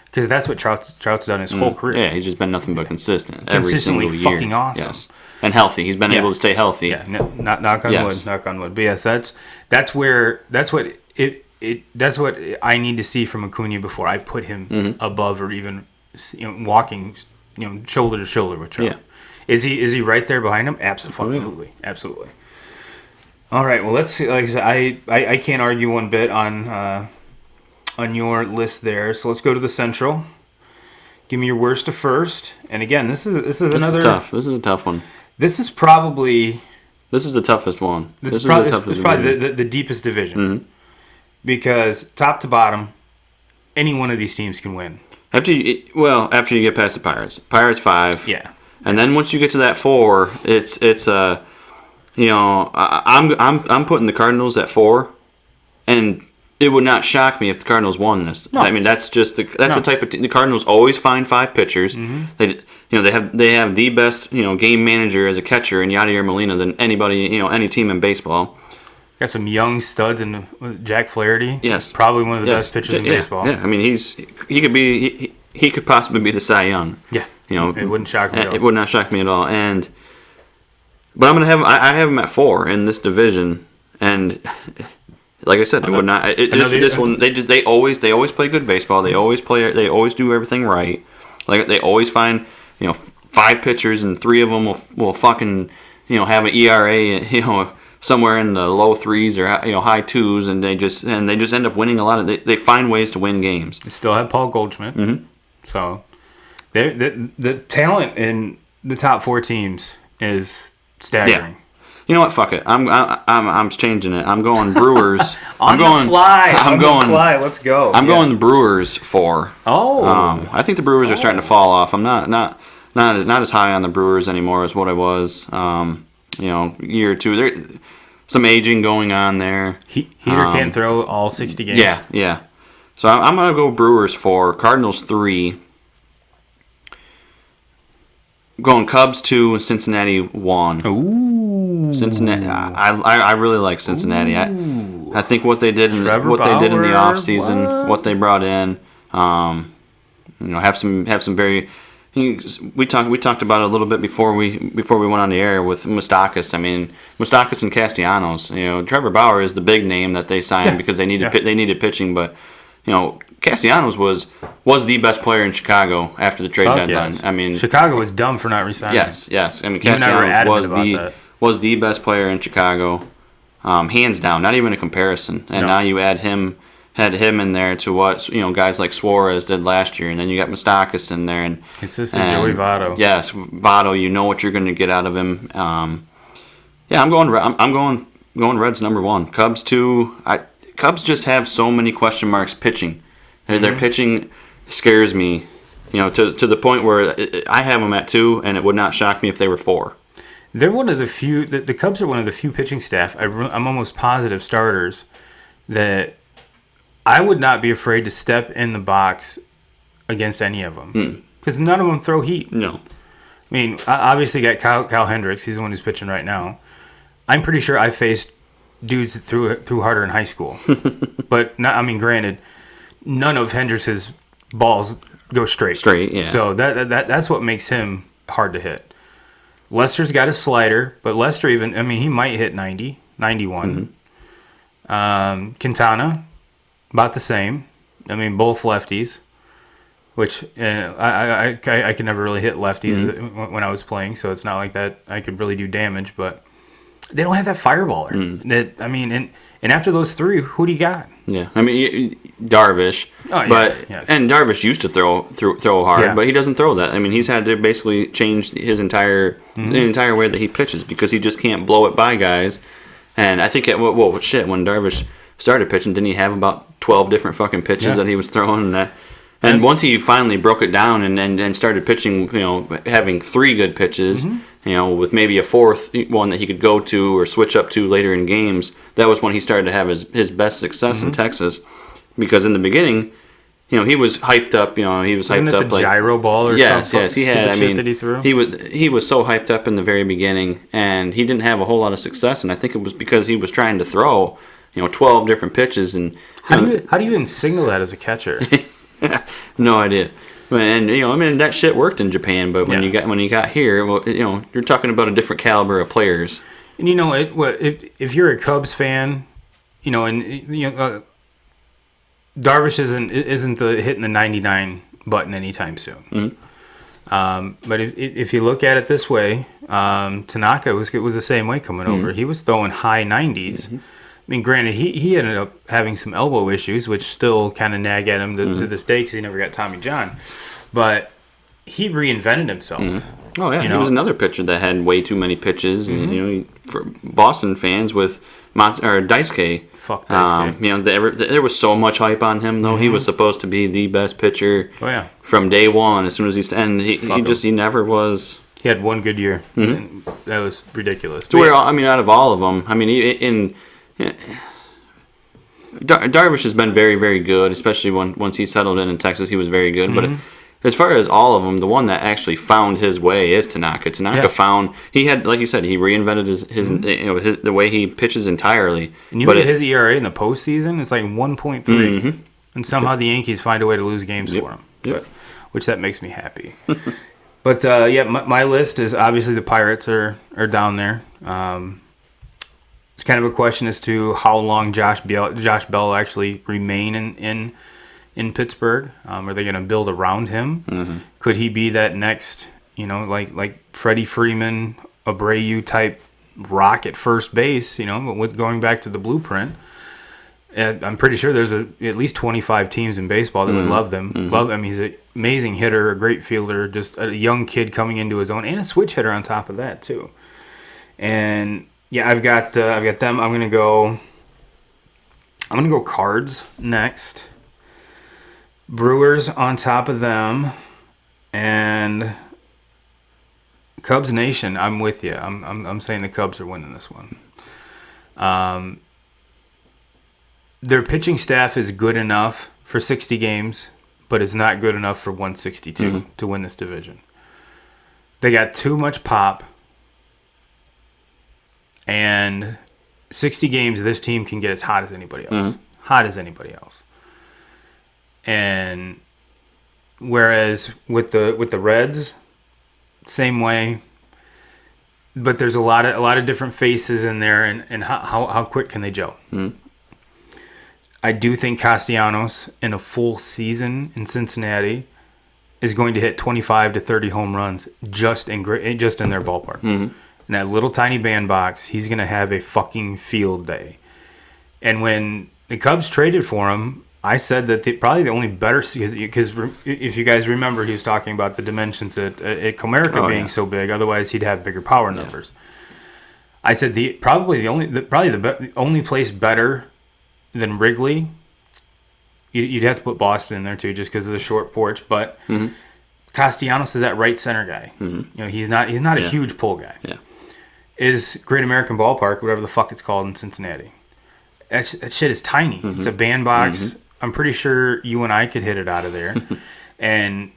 Speaker 1: Because that's what Trout's done his whole career.
Speaker 2: Yeah, he's just been nothing but consistent.
Speaker 1: Consistently
Speaker 2: every single year.
Speaker 1: Fucking awesome.
Speaker 2: Yes. And healthy. He's been able to stay healthy.
Speaker 1: Yeah, knock on wood. But yes, that's what I need to see from Acuna before I put him above or even walking shoulder to shoulder with Trout. Yeah. Is he right there behind him? Absolutely. All right, well let's see. Like I said, I can't argue one bit on your list there. So let's go to the Central. Give me your worst to first. And again, this is
Speaker 2: tough. This is a tough one.
Speaker 1: This is probably
Speaker 2: the toughest one.
Speaker 1: This is probably the deepest division. Because top to bottom, any one of these teams can win.
Speaker 2: After you get past the Pirates. Pirates 5.
Speaker 1: Yeah.
Speaker 2: And then once you get to that 4, it's I'm putting the Cardinals at 4, and it would not shock me if the Cardinals won this. No. I mean, that's just the type of the Cardinals always find 5 pitchers. They have the best game manager as a catcher in Yadier Molina than anybody any team in baseball.
Speaker 1: Got some young studs in Jack Flaherty.
Speaker 2: Yes,
Speaker 1: probably one of the best pitchers in baseball.
Speaker 2: Yeah, I mean he could possibly be the Cy Young.
Speaker 1: Yeah, it wouldn't shock me. At all.
Speaker 2: It would not shock me at all. But I'm gonna have I have him at 4 in this division, and like I said, it would not. This one they always play good baseball. They always do everything right. Like they always find 5 pitchers and 3 of them will fucking have an ERA somewhere in the low 3s or high 2s, and they just end up winning a lot of. They find ways to win games.
Speaker 1: They still have Paul Goldschmidt, so the talent in the top 4 teams is staggering.
Speaker 2: Yeah. You know what? Fuck it. I'm changing it. I'm going Brewers.
Speaker 1: On the fly. Let's go.
Speaker 2: I'm going the Brewers 4.
Speaker 1: Oh.
Speaker 2: I think the Brewers are starting to fall off. I'm not as high on the Brewers anymore as what I was. Year or two. There, some aging going on there.
Speaker 1: Heater can't throw all 60 games.
Speaker 2: Yeah. So I'm gonna go Brewers 4, Cardinals 3. Going Cubs 2, Cincinnati 1.
Speaker 1: Ooh.
Speaker 2: Cincinnati. I really like Cincinnati. I think what they did in
Speaker 1: Trevor
Speaker 2: they did in the
Speaker 1: Bauer,
Speaker 2: offseason, what they brought in, have some very. We talked about it a little bit before we went on the air with Moustakas. I mean, Moustakas and Castellanos. Trevor Bauer is the big name that they signed because they needed pitching, but Castellanos was the best player in Chicago after the trade deadline.
Speaker 1: Yes.
Speaker 2: I mean,
Speaker 1: Chicago was dumb for not resigning.
Speaker 2: Yes. I mean, Castellanos was the best player in Chicago, hands down. Not even a comparison. And now you had him in there to what guys like Suarez did last year, and then you got Moustakas in there and
Speaker 1: consistent Joey Votto.
Speaker 2: Yes, Votto. You know what you're going to get out of him. I'm going Reds number 1. Cubs 2. Cubs just have so many question marks pitching. Their pitching scares me, to the point where I have them at 2, and it would not shock me if they were 4.
Speaker 1: They're one of the few. The Cubs are one of the few pitching staff. I'm almost positive starters that I would not be afraid to step in the box against any of them because none of them throw heat.
Speaker 2: No,
Speaker 1: I mean, I obviously got Kyle Hendricks. He's the one who's pitching right now. I'm pretty sure I faced dudes that threw harder in high school, but granted, none of Hendricks' balls go straight.
Speaker 2: Yeah.
Speaker 1: So that's what makes him hard to hit. Lester's got a slider, but Lester he might hit 90, 91. Quintana, about the same. Both lefties, which I could never really hit lefties when I was playing, so it's not like that I could really do damage, but they don't have that fireballer. And after those 3, who do you got?
Speaker 2: Yeah, Darvish.
Speaker 1: Oh, yeah,
Speaker 2: but
Speaker 1: yeah.
Speaker 2: And Darvish used to throw hard, but he doesn't throw that. He's had to basically change his entire way that he pitches because he just can't blow it by guys. And I think when Darvish started pitching, didn't he have about 12 different fucking pitches that he was throwing? And once he finally broke it down and started pitching, having 3 good pitches, with maybe a 4th one that he could go to or switch up to later in games, that was when he started to have his best success in Texas. Because in the beginning, he was hyped up. He was hyped up
Speaker 1: the gyro ball or something.
Speaker 2: Yes, he had.
Speaker 1: That he threw?
Speaker 2: He was so hyped up in the very beginning, and he didn't have a whole lot of success. And I think it was because he was trying to throw 12 different pitches. And
Speaker 1: how do you even signal that as a catcher?
Speaker 2: No idea. And that shit worked in Japan, but when you got here, you're talking about a different caliber of players.
Speaker 1: And if you're a Cubs fan, Darvish isn't hitting the 99 button anytime soon. But if you look at it this way, Tanaka was the same way coming over. He was throwing high 90s. Granted, he ended up having some elbow issues, which still kind of nag at him to this day because he never got Tommy John. But he reinvented himself.
Speaker 2: Oh, yeah. He was another pitcher that had way too many pitches. And, for Boston fans with Daisuke.
Speaker 1: Fuck Daisuke.
Speaker 2: There was so much hype on him, though. He was supposed to be the best pitcher from day one as soon as he never was.
Speaker 1: He had one good year. That was ridiculous.
Speaker 2: So out of all of them, Darvish has been very, very good, especially once he settled in Texas. He was very good.
Speaker 1: Mm-hmm.
Speaker 2: But as far as all of them, the one that actually found his way is Tanaka. Tanaka found he had, like you said, he reinvented his the way he pitches entirely.
Speaker 1: And you look at his ERA in the postseason; it's like 1.3,
Speaker 2: Mm-hmm.
Speaker 1: and somehow the Yankees find a way to lose games for him. But, which that makes me happy. But my list is obviously the Pirates are down there. It's kind of a question as to how long Josh Bell will actually remain in Pittsburgh. Are they going to build around him?
Speaker 2: Mm-hmm.
Speaker 1: Could he be that next, like Freddie Freeman, Abreu type rock at first base? But with going back to the blueprint, I'm pretty sure there's at least 25 teams in baseball that would love them.
Speaker 2: Mm-hmm.
Speaker 1: Love him. He's an amazing hitter, a great fielder, just a young kid coming into his own, and a switch hitter on top of that too. And yeah, I've got them. I'm gonna go Cards next. Brewers on top of them, and Cubs Nation. I'm with you. I'm saying the Cubs are winning this one. Their pitching staff is good enough for 60 games, but it's not good enough for 162 to win this division. They got too much pop, and 60 games, this team can get as hot as anybody else. Hot as anybody else. And whereas with the Reds, same way, but there's a lot of different faces in there, and how quick can they gel? I do think Castellanos in a full season in Cincinnati is going to hit 25 to 30 home runs just in their ballpark. In that little tiny bandbox, he's going to have a fucking field day. And when the Cubs traded for him, I said that probably the only better, because if you guys remember, he was talking about the dimensions at Comerica being so big. Otherwise, he'd have bigger power numbers. I said probably the only place better than Wrigley. You'd have to put Boston in there too, just because of the short porch. But Castellanos is that right center guy. He's not a huge pull guy.
Speaker 2: Yeah.
Speaker 1: Is Great American Ballpark, whatever the fuck it's called in Cincinnati. That shit is tiny. It's a bandbox. I'm pretty sure you and I could hit it out of there, and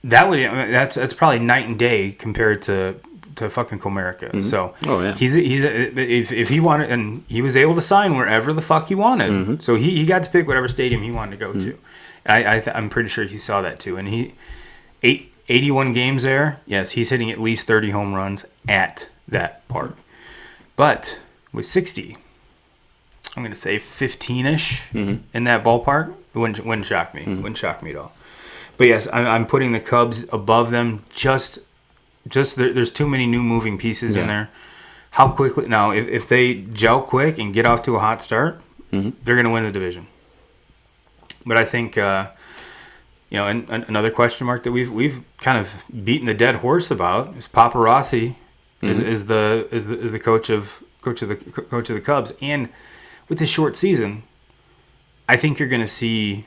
Speaker 1: that's probably night and day compared to fucking Comerica. So he's if he wanted, and he was able to sign wherever the fuck he wanted. So he got to pick whatever stadium he wanted to go to. I'm pretty sure he saw that too. And 81 games there. Yes, he's hitting at least 30 home runs at that park. But with 60. I'm going to say 15-ish in that ballpark. It wouldn't shock me. Wouldn't shock me at all. But yes, I'm putting the Cubs above them. Just there's too many new moving pieces in there. How quickly now? If they gel quick and get off to a hot start, they're going to win the division. But I think and another question mark that we've kind of beaten the dead horse about is Paparazzi is the coach of the Cubs. And with this short season, I think you're going to see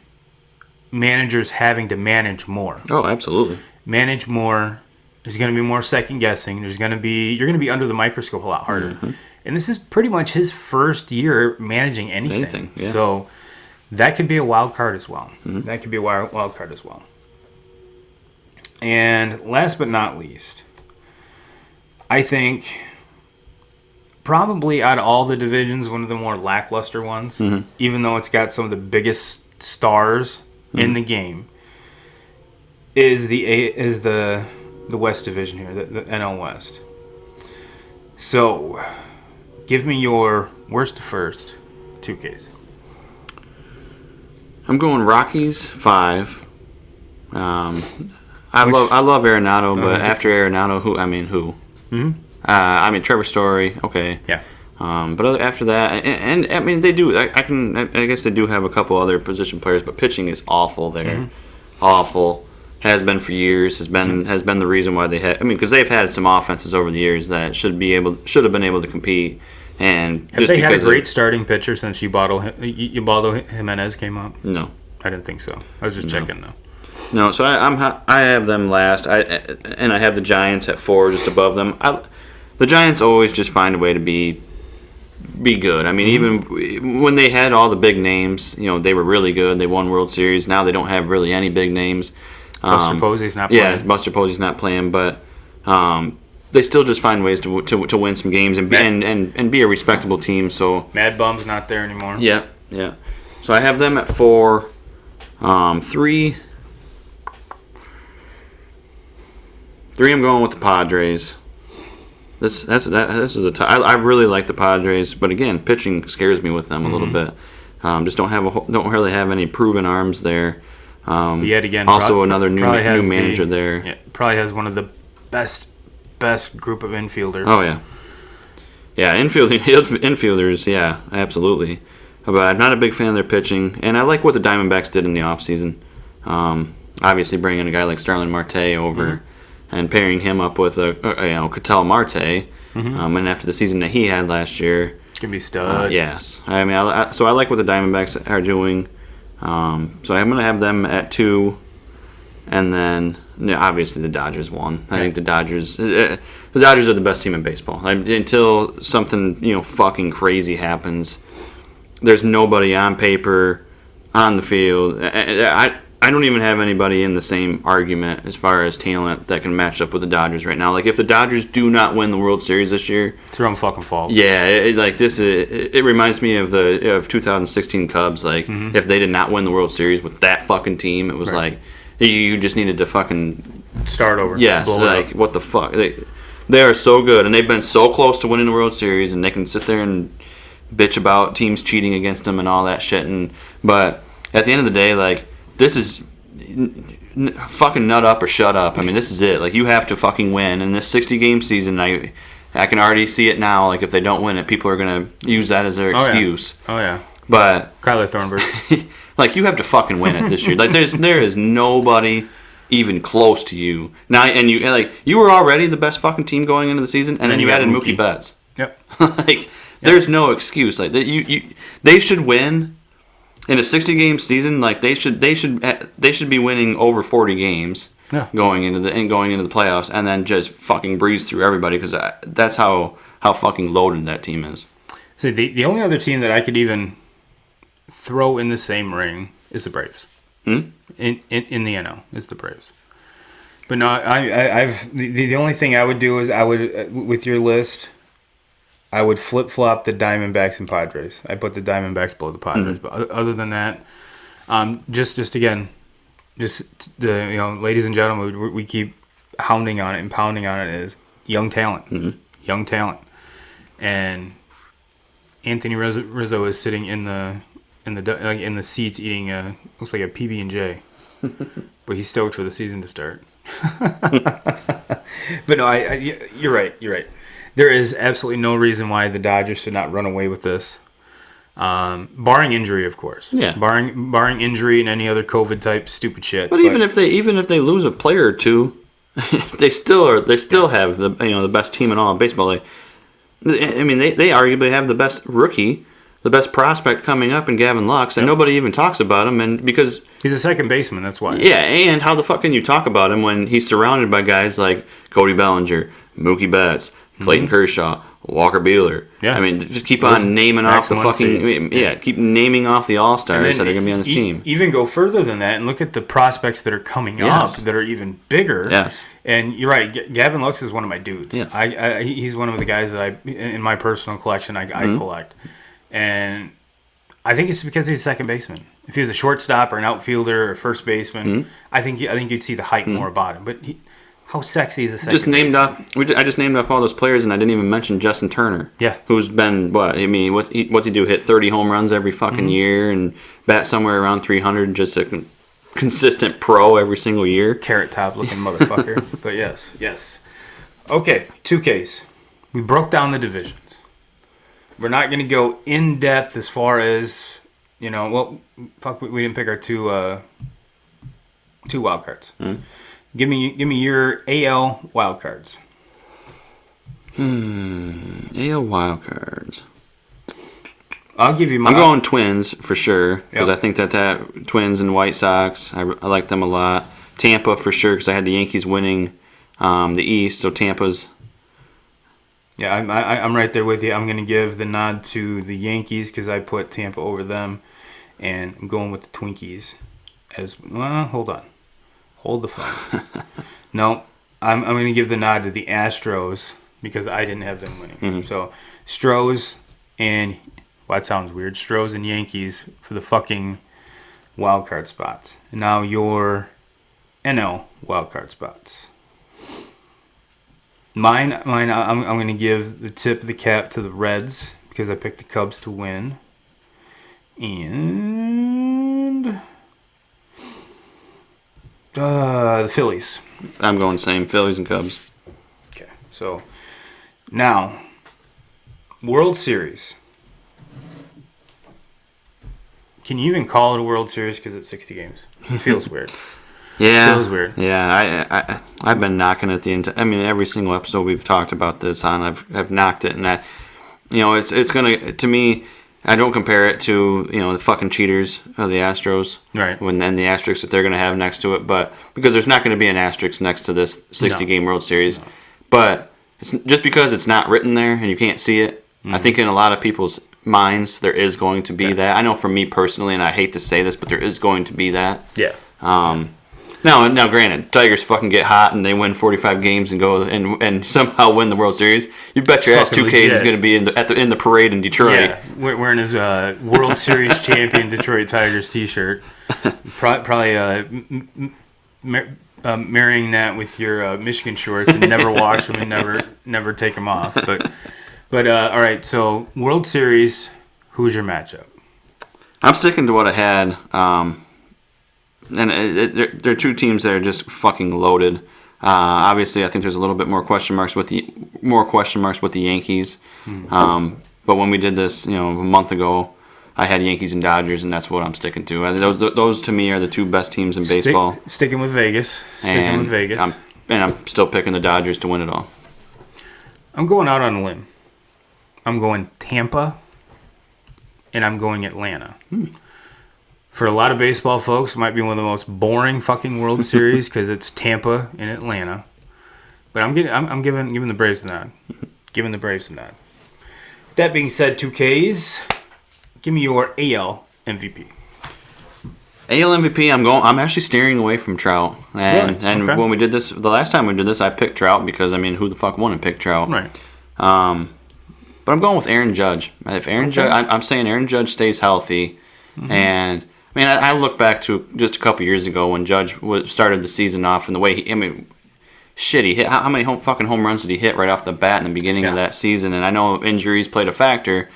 Speaker 1: managers having to manage more.
Speaker 2: Oh, absolutely.
Speaker 1: Manage more. There's going to be more second guessing. You're going to be under the microscope a lot harder. And this is pretty much his first year managing anything.
Speaker 2: Yeah.
Speaker 1: So that could be a wild card as well. That could be a wild card as well. And last but not least, I think probably out of all the divisions, one of the more lackluster ones, even though it's got some of the biggest stars in the game, is the West Division here, the NL West. So, give me your worst to first 2Ks.
Speaker 2: I'm going Rockies 5. I love Arenado, but after Arenado, who? Trevor Story, okay.
Speaker 1: Yeah.
Speaker 2: But after that, and I mean, they do. I guess they do have a couple other position players, but pitching is awful there. Awful. Has been for years. Has been the reason why they had. I mean, because they've had some offenses over the years that should have been able to compete. And
Speaker 1: have they had a great starting pitcher since Ubaldo Jimenez came up?
Speaker 2: No,
Speaker 1: I didn't think so. I was just checking though.
Speaker 2: No, so I have them last. I have the Giants at 4, just above them. The Giants always just find a way to be be good. I mean, even when they had all the big names, they were really good. They won World Series. Now they don't have really any big names.
Speaker 1: Buster Posey's not playing.
Speaker 2: Yeah, Buster Posey's not playing, but they still just find ways to win some games and be a respectable team. So
Speaker 1: Mad Bum's not there anymore.
Speaker 2: Yeah. So I have them at 4. 3. 3. I'm going with the Padres. This is a I really like the Padres, but again, pitching scares me with them a little bit. Just don't really have any proven arms there.
Speaker 1: Yet again,
Speaker 2: also another new manager there.
Speaker 1: Yeah, probably has one of the best group of infielders.
Speaker 2: Oh yeah, infielders. Yeah, absolutely. But I'm not a big fan of their pitching, and I like what the Diamondbacks did in the offseason. Obviously, bringing a guy like Starlin Marte over. And pairing him up with Ketel Marte, and after the season that he had last year,
Speaker 1: can be stud.
Speaker 2: Yes, I mean, so I like what the Diamondbacks are doing. So I'm going to have them at 2, and then obviously the Dodgers 1. I think the Dodgers are the best team in baseball. Until something fucking crazy happens, there's nobody on paper, on the field. I don't even have anybody in the same argument as far as talent that can match up with the Dodgers right now. Like, if the Dodgers do not win the World Series this year,
Speaker 1: it's their own fucking fault.
Speaker 2: Yeah, it reminds me of the 2016 Cubs. Like, if they did not win the World Series with that fucking team, it was like you just needed to fucking
Speaker 1: start over.
Speaker 2: Yes, like what the fuck? They are so good, and they've been so close to winning the World Series, and they can sit there and bitch about teams cheating against them and all that shit. But at the end of the day, like, this is fucking nut up or shut up. I mean, this is it. Like, you have to fucking win. In this 60-game season, I can already see it now. Like, if they don't win it, people are going to use that as their excuse.
Speaker 1: Oh, yeah.
Speaker 2: But
Speaker 1: Kyler Thornburg.
Speaker 2: Like, you have to fucking win it this year. Like, there is nobody even close to you. Now, and you were already the best fucking team going into the season, and then you added Mookie Betts.
Speaker 1: Yep.
Speaker 2: There's no excuse. Like, they should win. In a 60-game season, like they should be winning over 40 games going into the playoffs, and then just fucking breeze through everybody, because that's how fucking loaded that team is.
Speaker 1: So the only other team that I could even throw in the same ring is the Braves. In the NL is the Braves. But no, I've the only thing I would do is I would with your list. I would flip-flop the Diamondbacks and Padres. I put the Diamondbacks below the Padres. But other than that, just again, ladies and gentlemen, we keep hounding on it and pounding on it is young talent. Young talent. And Anthony Rizzo is sitting in the seats eating looks like a PB&J. But he's stoked for the season to start. But no, you're right. There is absolutely no reason why the Dodgers should not run away with this, barring injury, of course.
Speaker 2: Yeah.
Speaker 1: Barring injury and any other COVID type stupid shit.
Speaker 2: But even if they lose a player or two, they still have the best team in all of baseball. Like, I mean, they arguably have the best rookie, the best prospect coming up in Gavin Lux, and nobody even talks about him, and because
Speaker 1: he's a second baseman, that's why.
Speaker 2: Yeah, and how the fuck can you talk about him when he's surrounded by guys like Cody Bellinger, Mookie Betts, Clayton Kershaw, Walker Buehler. Yeah. I mean, just keep on naming off the fucking... keep naming off the all-stars that are going to be on this team.
Speaker 1: Even go further than that and look at the prospects that are coming up that are even bigger.
Speaker 2: Yes.
Speaker 1: And you're right, Gavin Lux is one of my dudes.
Speaker 2: Yes.
Speaker 1: He's one of the guys that in my personal collection, I collect. And I think it's because he's a second baseman. If he was a shortstop or an outfielder or first baseman, I think you'd see the hype more about him. But how sexy is a second baseman?
Speaker 2: I just named off all those players, and I didn't even mention Justin Turner.
Speaker 1: Yeah.
Speaker 2: Who's been, what's he do? Hit 30 home runs every fucking year and bat somewhere around 300, just a consistent pro every single year.
Speaker 1: Carrot top looking motherfucker. But yes. Okay, 2Ks. We broke down the divisions. We're not going to go in depth as far as, we didn't pick our two wild cards. Give me your AL wild cards.
Speaker 2: AL wild cards.
Speaker 1: I'll give you my...
Speaker 2: I'm going Twins for sure, because I think that Twins and White Sox, I like them a lot. Tampa for sure, because I had the Yankees winning the East, so Tampa's
Speaker 1: Yeah, I'm right there with you. I'm going to give the nod to the Yankees because I put Tampa over them, and I'm going with the Twinkies. Hold on, hold the phone. No, I'm going to give the nod to the Astros because I didn't have them winning.
Speaker 2: Mm-hmm.
Speaker 1: So Stros and that sounds weird. Stros and Yankees for the fucking wild card spots. And now your NL wild card spots. Mine. I'm going to give the tip of the cap to the Reds because I picked the Cubs to win, and the Phillies.
Speaker 2: I'm going same Phillies and Cubs.
Speaker 1: Okay, so now World Series. Can you even call it a World Series because it's 60 games? It feels weird.
Speaker 2: Yeah,
Speaker 1: feels weird.
Speaker 2: Yeah, I've been knocking it I mean, every single episode we've talked about this on, I've knocked it, and it's gonna, to me, I don't compare it to the fucking cheaters of the Astros,
Speaker 1: right?
Speaker 2: When then the asterisk that they're gonna have next to it, but because there's not gonna be an asterisk next to this 60-game World Series, but it's just because it's not written there and you can't see it. Mm-hmm. I think in a lot of people's minds there is going to be that. I know for me personally, and I hate to say this, but there is going to be that.
Speaker 1: Yeah.
Speaker 2: Now, granted, Tigers fucking get hot and they win 45 games and go and somehow win the World Series. You bet your ass 2K is going to be in the parade in Detroit.
Speaker 1: Yeah, wearing his World Series champion Detroit Tigers T-shirt. Probably marrying that with your Michigan shorts and never wash them and never take them off. But all right. So World Series, who's your matchup?
Speaker 2: I'm sticking to what I had. And there are two teams that are just fucking loaded. Obviously, I think there's a little bit more question marks with the Yankees. But when we did this, a month ago, I had Yankees and Dodgers, and that's what I'm sticking to. And those to me are the two best teams in baseball.
Speaker 1: Sticking with Vegas.
Speaker 2: I'm still picking the Dodgers to win it all.
Speaker 1: I'm going out on a limb. I'm going Tampa, and I'm going Atlanta. For a lot of baseball folks, it might be one of the most boring fucking World Series because it's Tampa and Atlanta. But I'm giving the Braves a nod. Giving the Braves a nod. That being said, 2Ks, give me your AL MVP.
Speaker 2: AL MVP, I'm actually steering away from Trout. And when we did this, the last time we did this, I picked Trout because, who the fuck wouldn't pick Trout?
Speaker 1: Right.
Speaker 2: But I'm going with Aaron Judge. If Aaron Judge, I'm saying Aaron Judge stays healthy, and I look back to just a couple years ago when Judge started the season off and the way he hit. How many fucking home runs did he hit right off the bat in the beginning of that season? And I know injuries played a factor,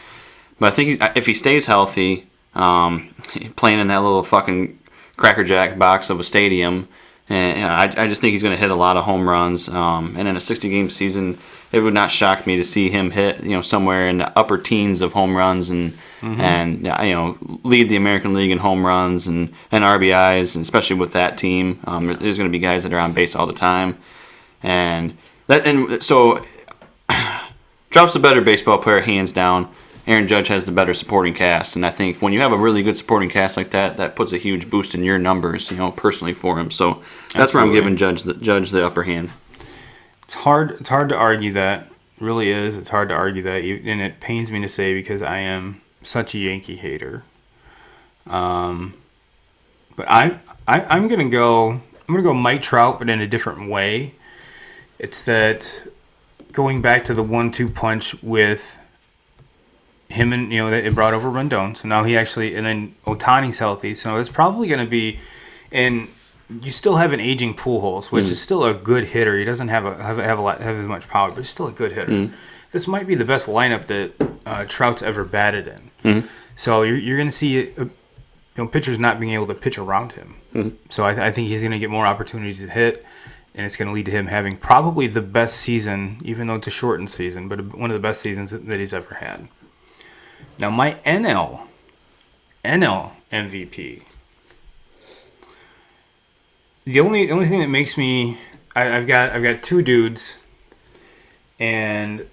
Speaker 2: but I think if he stays healthy, playing in that little fucking crackerjack box of a stadium, and I just think he's going to hit a lot of home runs. And in a 60-game season, it would not shock me to see him hit somewhere in the upper teens of home runs and lead the American League in home runs and RBIs, and especially with that team. There's going to be guys that are on base all the time, so Trout's the better baseball player hands down. Aaron Judge has the better supporting cast, and I think when you have a really good supporting cast like that, that puts a huge boost in your numbers, personally for him. So that's where I'm giving Judge the upper hand.
Speaker 1: It's hard to argue that. It really is. It's hard to argue that, and it pains me to say because I am such a Yankee hater. But I'm gonna go Mike Trout, but in a different way. It's that going back to the 1-2 punch with him, and it brought over Rendon. So now and then Ohtani's healthy. So it's probably gonna be, and you still have an aging Pujols, which is still a good hitter. He doesn't have as much power, but he's still a good hitter. This might be the best lineup that Trout's ever batted in. So you're going to see pitchers not being able to pitch around him. So I think he's going to get more opportunities to hit, and it's going to lead to him having probably the best season, even though it's a shortened season, but one of the best seasons that he's ever had. Now my NL MVP. The only thing that makes me, I've got two dudes, and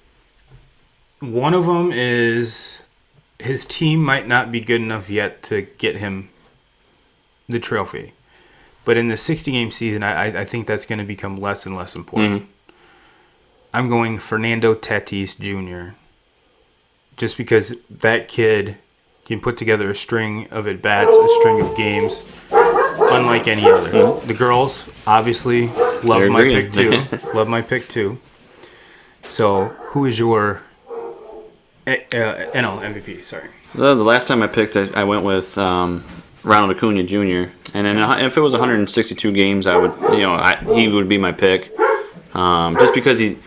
Speaker 1: one of them is his team might not be good enough yet to get him the trophy, but in the 60-game season, I think that's going to become less and less important. I'm going Fernando Tatis Jr. Just because that kid can put together a string of at-bats, a string of games, unlike any other. The girls, obviously, love my pick too. Love my pick too. So, who is your NL MVP? Sorry.
Speaker 2: The last time I picked, I went with Ronald Acuna Jr. And then if it was 162 games, he would be my pick. Just because he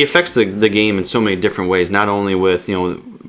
Speaker 2: affects the game in so many different ways. Not only with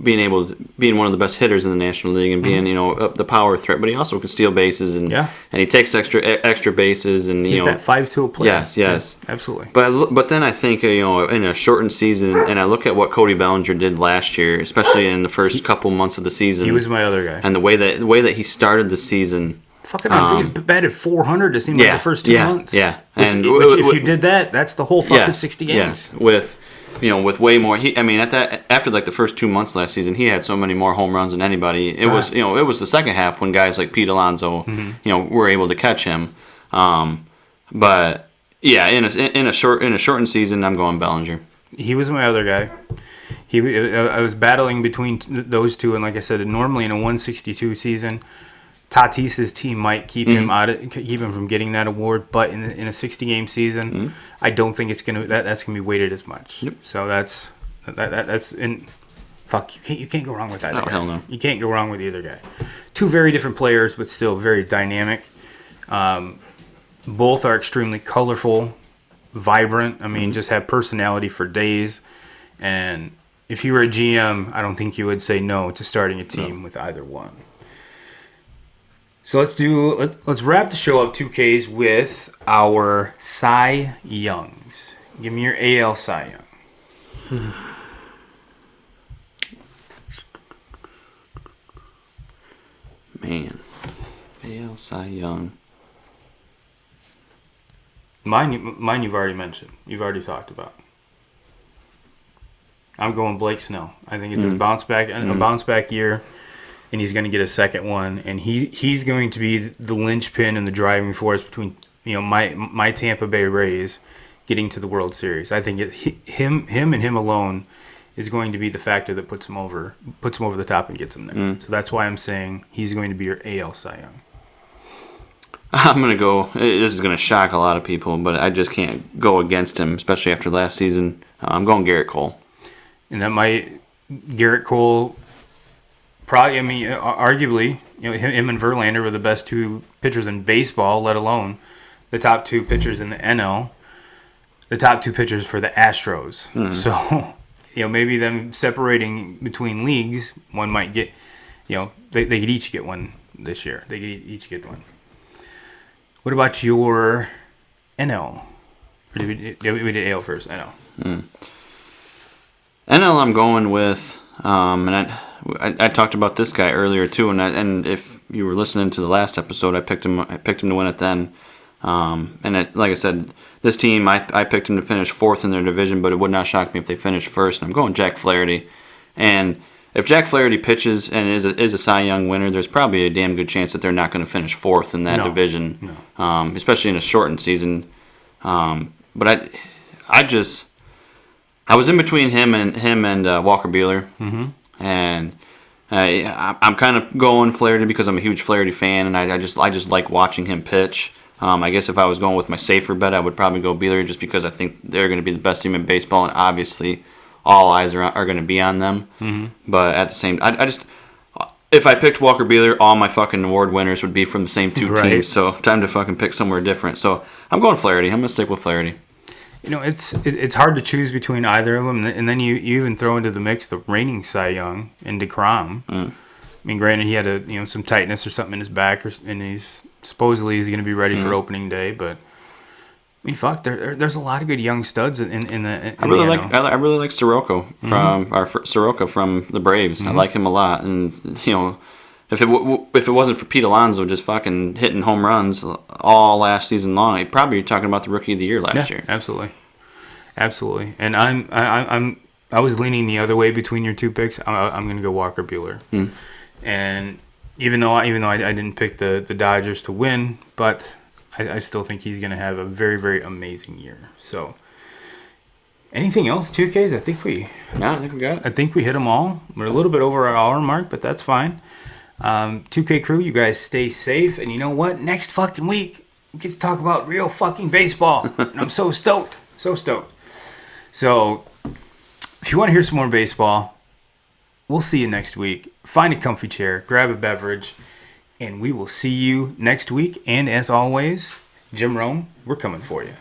Speaker 2: being one of the best hitters in the National League and being the power threat, but he also can steal bases and he takes extra bases and
Speaker 1: he's that 5-tool player.
Speaker 2: Yes,
Speaker 1: absolutely.
Speaker 2: But then I think in a shortened season, and I look at what Cody Bellinger did last year, especially in the first couple months of the season.
Speaker 1: He was my other guy,
Speaker 2: and the way that he started the season.
Speaker 1: Fucking, he batted 400 to seem like the first 2 months.
Speaker 2: Yeah,
Speaker 1: and if you did that, that's the whole fucking 60 games.
Speaker 2: Yes, with way more. After like the first 2 months last season, he had so many more home runs than anybody. It was the second half when guys like Pete Alonso, were able to catch him. But yeah, in a shortened season, I'm going Bellinger.
Speaker 1: He was my other guy. I was battling between those two, and like I said, normally in a 162 season, Tatis's team might keep him from getting that award, but in a 60-game season, I don't think that's gonna be weighted as much.
Speaker 2: Yep.
Speaker 1: So that's fuck, you can't go wrong with that.
Speaker 2: Oh, hell no.
Speaker 1: You can't go wrong with either guy. Two very different players, but still very dynamic. Both are extremely colorful, vibrant. I mean, just have personality for days. And if you were a GM, I don't think you would say no to starting a team with either one. So let's wrap the show up 2Ks with our Cy Youngs. Give me your AL Cy Young.
Speaker 2: Man, AL Cy Young.
Speaker 1: Mine you've already mentioned. You've already talked about. I'm going Blake Snell. I think it's a bounce back year. And he's going to get a second one, and he's going to be the linchpin and the driving force between my Tampa Bay Rays getting to the World Series. I think him and him alone is going to be the factor that puts him over the top and gets him there. So that's why I'm saying he's going to be your AL Cy Young.
Speaker 2: I'm going to go. This is going to shock a lot of people, but I just can't go against him, especially after last season. I'm going Garrett Cole.
Speaker 1: And Garrett Cole. Probably, arguably, him and Verlander were the best two pitchers in baseball, let alone the top two pitchers in the NL, the top two pitchers for the Astros. So, maybe them separating between leagues, one might get, they could each get one this year. They could each get one. What about your NL? Or we did AL first, NL.
Speaker 2: NL, I'm going with, and I talked about this guy earlier too, and if you were listening to the last episode, I picked him to win it then. Like I said, this team I picked him to finish fourth in their division, but it would not shock me if they finished first. And I'm going Jack Flaherty, and if Jack Flaherty pitches and is a Cy Young winner, there's probably a damn good chance that they're not going to finish fourth in that division, especially in a shortened season. But I was in between him and Walker Buehler. And I'm kind of going Flaherty because I'm a huge Flaherty fan, and I just like watching him pitch. I guess if I was going with my safer bet, I would probably go Buehler just because I think they're going to be the best team in baseball, and obviously all eyes are going to be on them. But at the same, if I picked Walker Buehler, all my fucking award winners would be from the same two teams. So time to fucking pick somewhere different. So I'm going Flaherty. I'm going to stick with Flaherty.
Speaker 1: It's hard to choose between either of them, and then you even throw into the mix the reigning Cy Young and DeGrom. I mean, granted, he had some tightness or something in his back, and he's going to be ready for opening day. But I mean, fuck, there's a lot of good young studs in the.
Speaker 2: I really like Soroka from the Braves. I like him a lot, and if it wasn't for Pete Alonso just fucking hitting home runs all last season long, I'd probably be talking about the Rookie of the Year last year. Absolutely. And I was leaning the other way between your two picks. I'm going to go Walker Buehler. And even though I didn't pick the Dodgers to win, but I still think he's going to have a very, very amazing year. So
Speaker 1: Anything else, 2Ks? I think we
Speaker 2: got it.
Speaker 1: I think we hit them all. We're a little bit over our hour mark, but that's fine. 2K crew, you guys stay safe. And you know what? Next fucking week, we get to talk about real fucking baseball. And I'm so stoked. So stoked. So, if you want to hear some more baseball, we'll see you next week. Find a comfy chair, grab a beverage, and we will see you next week. And as always, Jim Rome, we're coming for you.